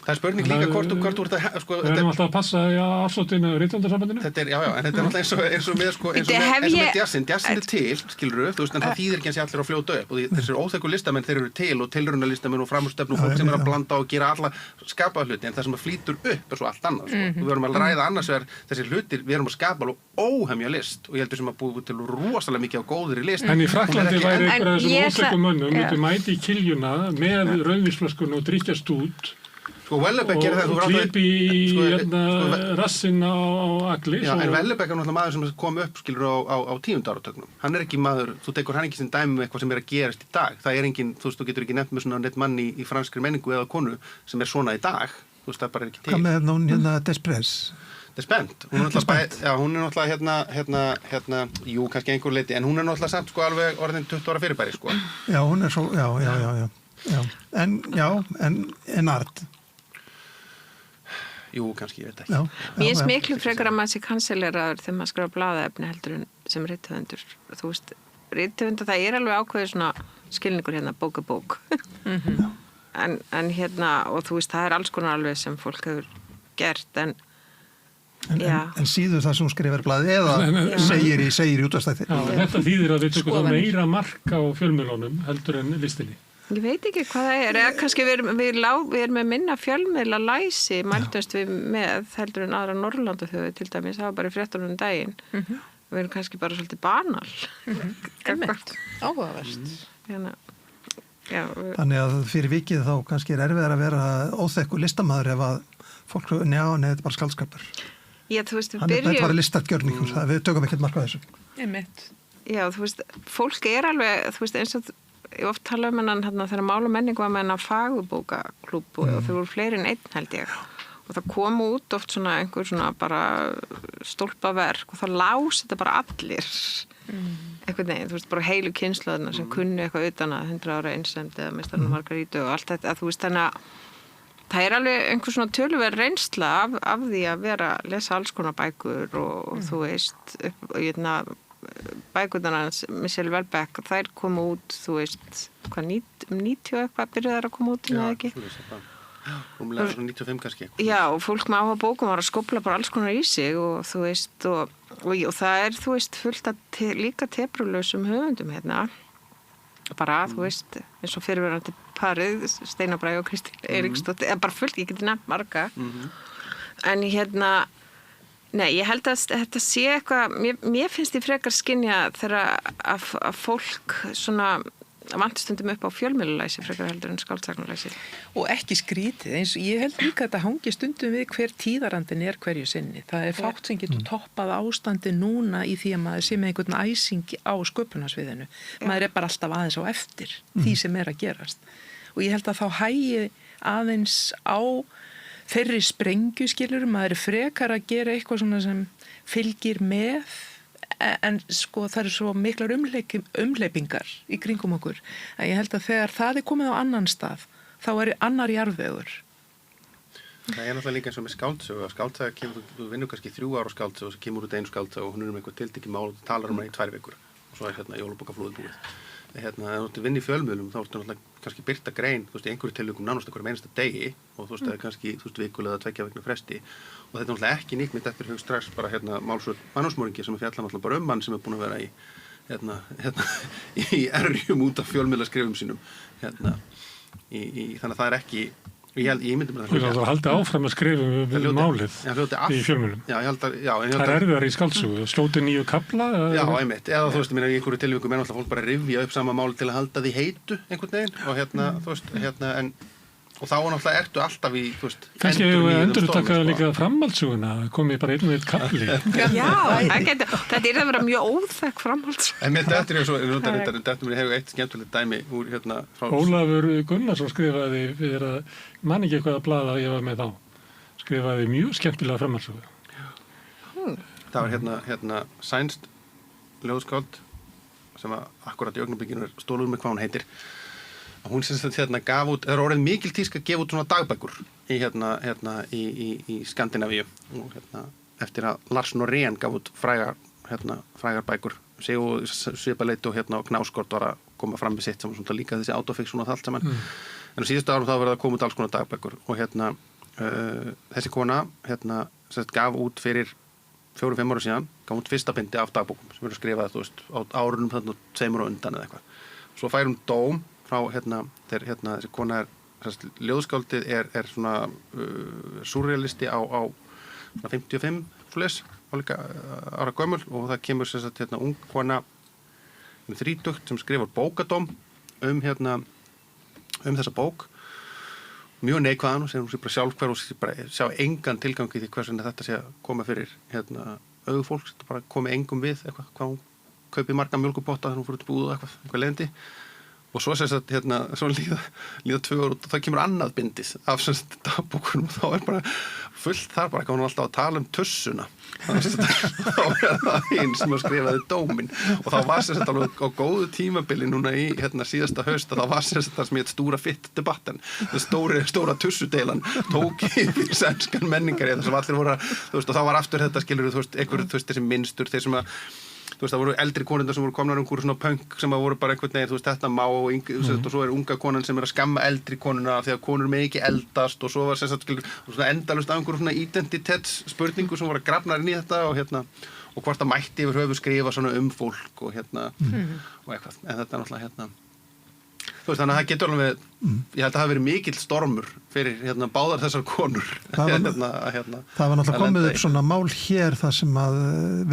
Það er spurning líka hvort þú ert að sko við erum alltaf að passa afsóttinu rithöfundasambandinu Þetta er en þetta er alltaf eins og með sko eins og með jazzinn er til skilurðu þú veist en það þýðir ekki að sé allir að fljóta upp og þessir óþekku listamenn þeir eru til og tilraunalistamenn og framúrstefnu og fólk sem er að blanda og gera alla skapaða hluti en það sem að flýtur upp er svo allt annað sko við verum að ræða annars vegar þessir hlutir við erum að skapa alveg óhemja list og ég heldur sem að búið til rosalega mikið á góðri list En í Frakklandi væri einhverja þessum óþekku mönnum myndi mæti í kiljuna með rauðvínsflöskun og drikkjast út Sko Welbeck gerir það og klipi í rassinn á agli Já, en Welbeck er náttúrulega maður sem kom upp skilur á 10. áratugnum hann er ekki maður, þú tekur hann ekki sem dæmi eitthvað sem er að gerast í dag, það er engin þú veist, þú getur ekki nefnt með svona neitt manni í franskri menningu eða konu sem er svona í dag þú veist, það bara er ekki til Hvað með hún Despent hún er náttúrulega jú, kannski einhver leiti, en hún er náttúrulega samt sko alveg orðin 20 ára fyrirbæri sko Já, hún er svo, en art Jú, kannski, ég veit ekki. Mér er miklu frekar að maður sé kanseleraður þegar maður skrifa blaðaefni heldur en sem rithöfundur. Þú veist, rithöfundur, það er alveg ákveðið svona skilningur hérna, bók. En og þú veist, það er alls konar alveg sem fólk hefur gert, en síður það sem skrifar blaði eða segir í útvarpsþætti. Þetta þýðir að við tökum það meira mark á fjölmiðlunum heldur en listinni. Ég veit ekki hvað það er, eða kannski við erum með minna fjölmiðla læsi mæltumst við með heldur en aðra Norrlandaþjóðir til dæmis, það var bara í fréttunum daginn við erum kannski bara svolítið banal áhugavert Þannig að fyrir vikið þá kannski er erfiðar að vera óþekku listamaður ef að fólk, þetta er bara skaldskapur Þetta er bara listargjörningur, við tökum ekkert mark á þessu Já, þú veist, fólk er alveg þú veist, eins og ég oft tala hennan þegar Mál og menning var með hennan fagubókaklúbb og þau voru fleiri en einn held ég og það kom út oft svona einhver svona bara stólpaverk og það lási þetta bara allir einhvern veginn, þú veist, bara heilu kynslóðina sem kunni eitthvað utan að 100 ára einsemd eða Meistarinn og Margarítu og allt þetta, þú veist, þannig að það alveg einhver svona töluverð reynsla af því að vera að lesa alls konar bækur og þú veist, bækurnar hans, Michel Houellebecq, þær koma út, þú veist, 90 eitthvað byrjuðar að koma út, eða ekki? Rúmlega svona 95 kannski. Já, og fólk með áhuga bókum var að skópla bara alls konar í sig og þú veist, og það þú veist, fullt að líka tepruleysum höfundum hérna, bara, þú veist, eins og fyrirverandi parið, Steinar Bragi og Kristín Eiríksdóttir, eða bara fullt, ég geti nefnt marga, en nei, ég held að þetta sé eitthvað, mér finnst ég frekar skynja þegar að fólk svona vantstundum upp á fjölmiðlulæsi frekar heldur en skáldsagnalæsi. Og ekki skrítið, eins og ég held líka að þetta hangi stundum við hver tíðarandin hverju sinni. Það fátt sem getur toppað ástandi núna í því að maður sé með einhvern æsing á sköpunarsviðinu. Maður bara alltaf aðeins á eftir því sem að gerast. Og ég held að þá hægi aðeins á þeirri sprengju, skilur, maður frekar að gera eitthvað svona sem fylgir með, en sko það svo miklar umhleypingar í kringum okkur, að ég held að þegar það komið á annan stað, þá annar jarðvegur. Það náttúrulega líka eins og með skáldsögu, skáldsöga kemur, þú vinnur kannski 3 ára skáldsögu og svo kemur út einu skáldsögu og hún eitthvað tiltekið mál og talar um það í 2 vikur og svo jólabókaflóðið búið. Ef þú vinni í fjölmiðlum þá ertu náttúrulega kannski birta grein, þú veist, í einhverju tilvikum nánast einhverjum einasta degi og þú veist, það kannski, þú veist, vikulega 2 vikna fresti og þetta náttúrulega ekki nýtt mitt eftir hug strax bara málsvörn mannúsmóringi sem fjallar náttúrulega bara mann sem búin að vera í erjum út af fjölmiðlaskrifum sínum þannig að það ekki ég myndi með það. Þú haldi áfram að skrifa við málið í fjölmiðlum. Það erfiðar í skáldsögu, slóti 9 kafla. Já, einmitt. Eða þú veist, í einhverju tilvikum náttúrulega fólk bara rifja upp sama mál til að halda því heitu einhvern veginn og þú veist, og þá náttúrulega ertu alltaf í, þú veist, kannski hefur við endurtaka líka framhaldssöguna, komið bara einn og einn kafli. Já, þetta að vera mjög óþekk framhaldssöguna. En mér þetta ég hefur eitt skemmtilegt dæmi úr frá... Ólafur Gunnarsson skrifaði fyrir að, man ekki eitthvað að blaða ég var með þá, skrifaði mjög skemmtilega framhaldssögu. Það var sænst ljóðskáld sem akkurat í augnablikinu stóluð með hvað hún heitir. Hún sem gaf út, er orðið mikil tísk að gefa út svona dagbækur í Skandinavíu og eftir að Lars Norén gaf út frægar bækur Svipaleit og Knáskort var að koma fram með sitt sem svona líka þessi autofiction og allt saman en á síðustu árum þá verið að koma út alls konar dagbækur og þessi kona gaf út fyrir 4-5 ára síðan gaf út fyrsta bindi af dagbókum sem eru skrifað þú veist á árunum 2 ára undan eða eitthvað svo fær hún dóm frá þegar þessi kona ljóðskáldið er svona surrealisti á 55 svoleiðis álíka ára gömul og það kemur ung kona 30 sem skrifar bókadóm þessa bók mjög neikvæðan og segir hún sé bara sjálfhverf og bara sjá engan tilgang í því hvernig þetta sé að koma fyrir auðfólk, þetta bara komi engum við eitthvað, hvað hún kaupi marga mjólkupotta þegar hún fyrir út í búð og eitthvað leiðindi og svo svo líða 2 ár og það kemur annað bindið af dagbókunum og þá bara fullt þar bara hún alltaf að tala um tussuna þá það einn sem skrifaði dóminn og þá var alveg á góðu tímabili núna í síðasta haust að það var það sem stóra fitt debatten stóra tussudeilan tók yfir sænskan menningar þar sem allir voru þú veist og þá var aftur þetta skilur þú veist einhver þú veist þessi minnstur þeir sem að þú veist, það voru eldri konundar sem voru komnar einhverju svona punk sem voru bara einhvern veginn, þú veist, þetta má og svo unga konan sem að skamma eldri konuna af því að konur með ekki eldast og svo var svona endalaust af einhverju svona identitetsspurningu sem voru að grafna inn í þetta og hvort það mætti yfir höfu skrifa svona fólk og og eitthvað, en þetta er náttúrulega þú veist, þannig að það getur alveg ég held að það hafi verið mikill stormur fyrir báðar þessar konur það var náttúrulega komið upp svona mál hér þar sem að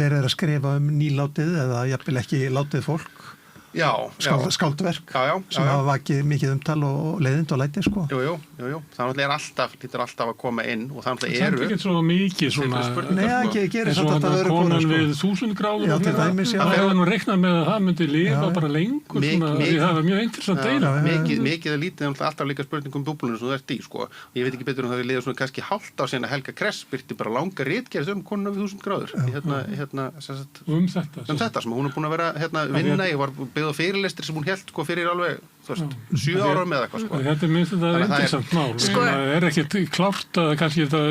verið að skrifa nýlátið eða jafnvel ekki látið fólk skáldverk sem hafa vakið mikið umtal og leiðind og læti sko. Jú, það lítur alltaf að koma inn og það eru það er ekki svo mikið svona gerist þetta konan við 1000 gráður það hefur nú reiknað með að það myndi lifa bara lengur því það var mjög interessant deila mikið að lítið alltaf líka spurning búblunum sem þú ert í sko. Ég veit ekki betur það við liður svona kannski hálft á síðan að Helga Kress byrti bara langa ritgerð konuna við 1000 gráður þetta sem hún er búin að vera vinna ég var segðu á fyrirlestri sem hún hélt sko fyrir alveg, þú veist, 7 árum eða eitthvað sko. Þetta minnst þetta interessant mál. Það er ekkert klárt að kannski þetta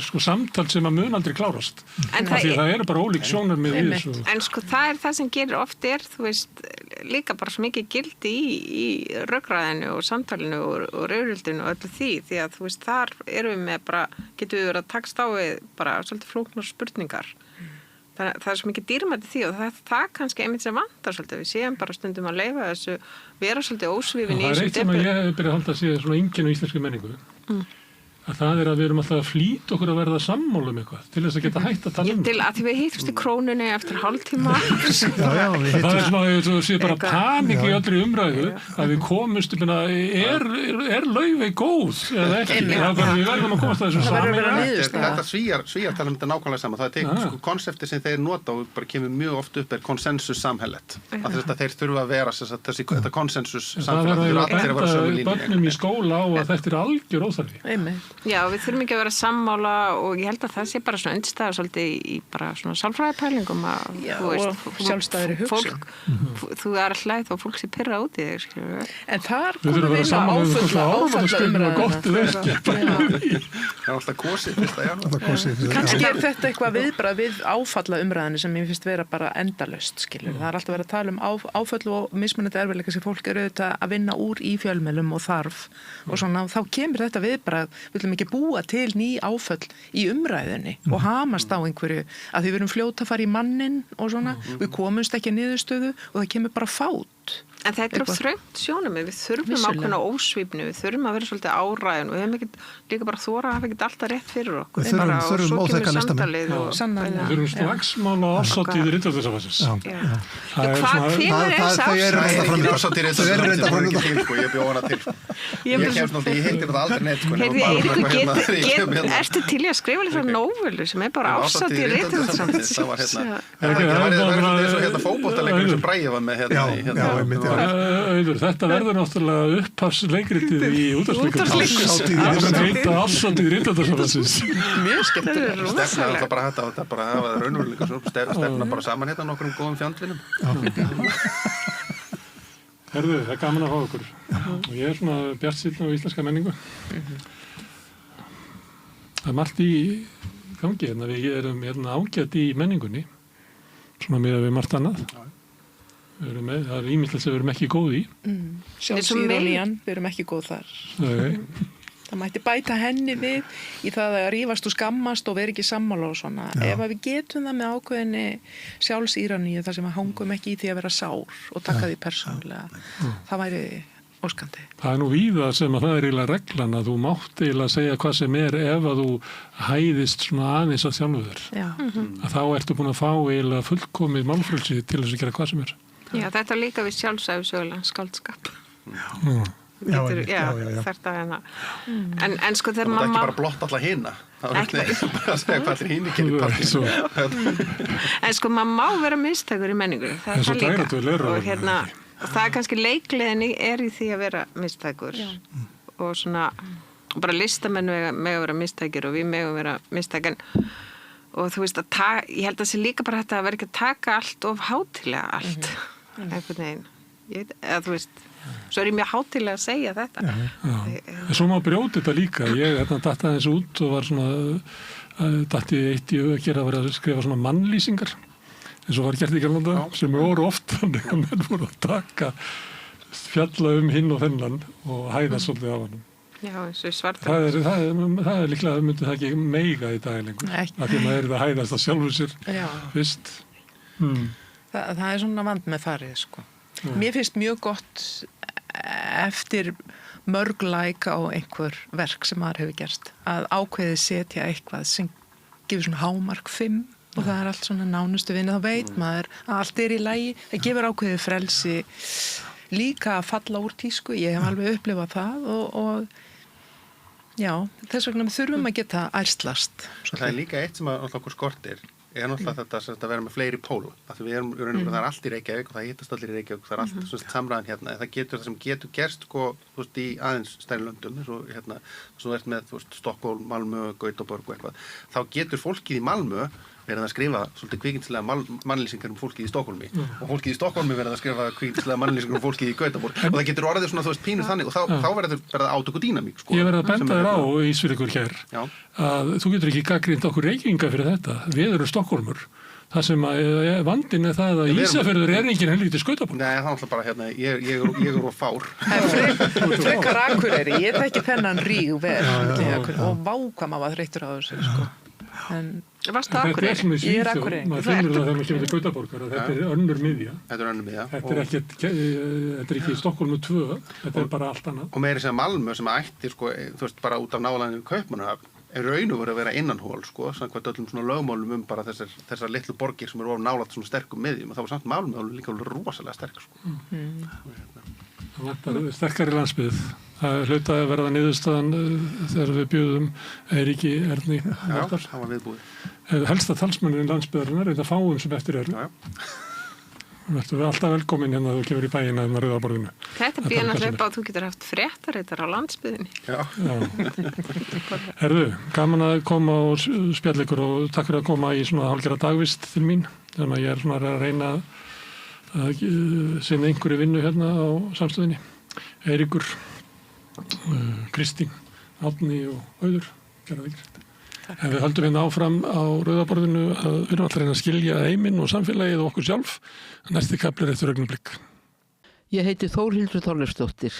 sko samtal sem að mun aldrei klárast. Því það eru bara ólík sjónarmið í þessu. En sko það er það sem gerir oft þú veist, líka bara svo mikið gildi í rökræðinu og samtalinu og raurildinu og öllu því að þú veist, þar erum við með bara, getum við verið að takast á við bara svolítið flóknar spurningar. Það er svo mikið dýrmæti því og það kannski einmitt sem vantar svolítið. Við séum bara stundum að leyfa þessu, vera svolítið ósvífin í þessu. Það er eitt sem ég byrja að halda að sé svona enginn á íslenski menningu. Að það er að við erum alltaf að flýta okkur að verða sammála eitthvað til þess að geta hægt að tala til að því við hittumst í krónunni eftir hálftíma. Það er svona, þú sé bara panik í öllri umræðu að við komumst er Laufey góð eða ekki. Það er bara við verðum að komast að þessu saman. Þetta svíjar tala þetta nákvæmlega saman. Það er sko konsepti sem þeir nota og bara kemur mjög oft upp konsensus samhællet. Þeir þurfa að vera þetta konsensus samfélag. Já, við þurfum ekki að vera sammála og ég held að það sé bara svona undirstaða svolítið í bara svona sálfræðipælingum að þú veist, sjálfstæðri hugsun. Þú er alltaf hlæð og fólk sé pyrra út í þig, skilur við. En þar komum við inn á áfalla umræðina. Það er alltaf kosið, kannski er þetta eitthvað viðbragð við áfalla umræðinu sem ég finnst vera bara endalaust, skilur. Það er alltaf verið að tala um áföll og mismunandi erfiðleika sem fólk eru auðvitað að vinna úr í fjölmiðlum og þarf og svona, þá kemur þetta viðbragð, við viljum ekki búa til ný áföll í umræðinni og hamast á einhverju að því við erum fljóta að fara í mannin og svona, við komumst ekki að niðurstöðu og það kemur bara fát. En þetta þröngt sjónarmið, við þurfum ákveðna ósvífnu, við þurfum að vera svolítið áræðin og við hefum ekkert, líka bara þóra að hafa ekkert alltaf rétt fyrir okkur. Við þurfum óþekka listamenn. Við þurfum slagsmála ásátt í Ríkisútvarpsins. Hver er þessi ásátt í Ríkisútvarpsins? Ég bjó hana til. Ég kemst náttúrulega, ég heitir þetta aldrei neitt. Ertu til í að skrifa líka nóvölu sem er bara ásátt í Ríkisútvarpsins? Auður, þetta verður náttúrulega upphafsleikritið í útvarpsleikritið. Það heita Ásátt í Ríkisútvarpsins. Mjög skemmtilega. Stefna alltaf bara þetta bara að hafa raunveruleika stefna bara saman hérna nokkrum góðum fjandvinum. Herðu, það er gaman að fá okkur. Og ég er svona bjartsýnn á íslenska menningu. Það er margt í gangi, en við erum ágætt í menningunni, svona með við margt annað. Það er ýmislegt sem við erum ekki góð í. Sjálfsíðalían, við erum ekki góð þar. Það mætti bæta henni við í það að rífast og skammast og vera ekki sammála og svona. Ef við getum það með ákveðinni sjálfsíraníu þar sem við hangum ekki í því að vera sár og taka því persónulega, það væri óskandi. Það er nú víða sem að það er eiginlega reglan að þú mátt eiginlega segja hvað sem er ef að þú hæðist svona aðeins að sjálfu þér. Að þá ertu búin að fá eiginlega fullkomið málfrelsi til þess að gera hvað sem er. Já, þetta er líka við sjálfsæfisögulega skáldskap. Þetta hérna. En sko þegar mamma... Það er ekki bara blott alla hina. Það er bara að segja hvað allir hini gerir partí. En sko maður má vera mistækur í menningu. Það er það líka. Og það er kannski leikleiðin er í því að vera mistækur. Og svona, bara listamenn mega vera mistækir og við mega vera mistækir. Og þú veist ég held að það sé líka bara þetta að vera ekki að taka allt of hátilega allt. Einhvern veginn. Eða þú veist, svo er ég mjög hátilega að segja þetta. En svo má brjóta þetta líka. Ég datt aðeins út og var svona datt ég eitt í að gera að vera að skrifa svona mannlýsingar eins og var gert í Grænlanda sem voru oft þannig að menn voru að taka fjalla hinn og þennan og hæða svolítið af hann. Já, eins og svarta. Það er líklega, myndi það ekki meiga í dag lengur. Af því maður er það að hæðast að sjálfur sér fyrst. Það er svona vand með farið, sko. Mér finnst mjög gott eftir mörg like á einhver verk sem maður hefur gerst að ákveðið setja eitthvað sem gefur svona hámark 5 og það er allt svona nánustu vinni, þá veit maður að allt er í lagi, það gefur ákveðið frelsi líka að falla úr tísku, ég hef alveg upplifað það og já, þess vegna þurfum að geta ærslast. Það er líka eitt sem að okkur skortir er náttúrulega þetta að vera með fleiri póla. Það er allt í Reykjavík og það hittast allir í Reykjavík, það er allt samræðan hérna. Það sem getur gerst sko, þú veist, í aðeins stærri löndum, eins og hérna, svo ert með, þú veist, Stokkólm, Malmö, Gautaborg og eitthvað. Þá getur fólkið í Malmö verið að skrifa svolítið kvikindislega mannlýsingar fólkið í Stokkólmi og fólkið í Stokkólmi verið að skrifa kvikindislega mannlýsingar fólkið í Gautaborg og það getur orðið svona, þú veist, pínur þannig og þá verður átök og dýnamík, sko. Ég verið að benda þér á Ísfirðingur hér að þú getur ekki gagnrýnt okkur Reykvíkinga fyrir þetta. Við erum Stokkólmur. Það sem vandinn það að Ísafjörður engin helvíti Gautaborg. Nei, það er alltaf bara hérna, ég er of fár. Frekar Akureyri, ég þekki þennan ríg vel og vá hvað maður var þreyttur á þessu, sko. Varstu Akureyri? Ég er Akureyri. Maður finnur það þegar maður kemur til Gautaborgar að þetta er önnur miðja. Þetta er ekki Stokkólmur 2, þetta er bara allt annað. Og meiri sem Malmö sem ætti, sko, þú veist, bara út af nálæginu Kaupmannahöfn er raun og verið að vera innanhól, sko, samkvæmt öllum svona lögmálum bara þessar litlu borgir sem eru of nálægt svona sterkum miðjum og þá var samt Malmö líka rosalega sterk, sko. Það vantar sterkari landsbyggð. Það hlaut að verða niðurstaðan þegar við bjóðum Eiríki Erni Norðdal. Já, það var viðbúið. Helsta talsmanninn landsbyggðarinnar, þetta fáum sem eftir er. Þú ert alltaf velkomin hérna þú kemur í bæina hérna Rauðaborðinu. Þetta býr náttúrulega að þú getur haft fréttareitar á landsbyggðinni. Já. Herðu, gaman að koma og spjalla ykkur og takk fyrir að koma í svona hálfgerða dagvist til mín. Þannig að ég er svona að reyna að sinna einhverju vinnu hérna á samstöðinni. Eiríkur, Kristín, Árni og Auður. Gerða þig. En við höldum hérna áfram á Rauðaborðinu að við erum alltaf að reyna að skilja heiminn og samfélagið og okkur sjálf. Næsti kapli eftir augnablik. Ég heiti Þórhildur Þorleifsdóttir.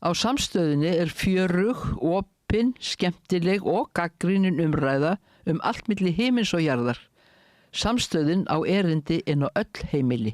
Á samstöðinni er fjörug, opin, skemmtileg og gagnrýnin umræða allt milli himins og jarðar. Samstöðin á erindi inn á öll heimili.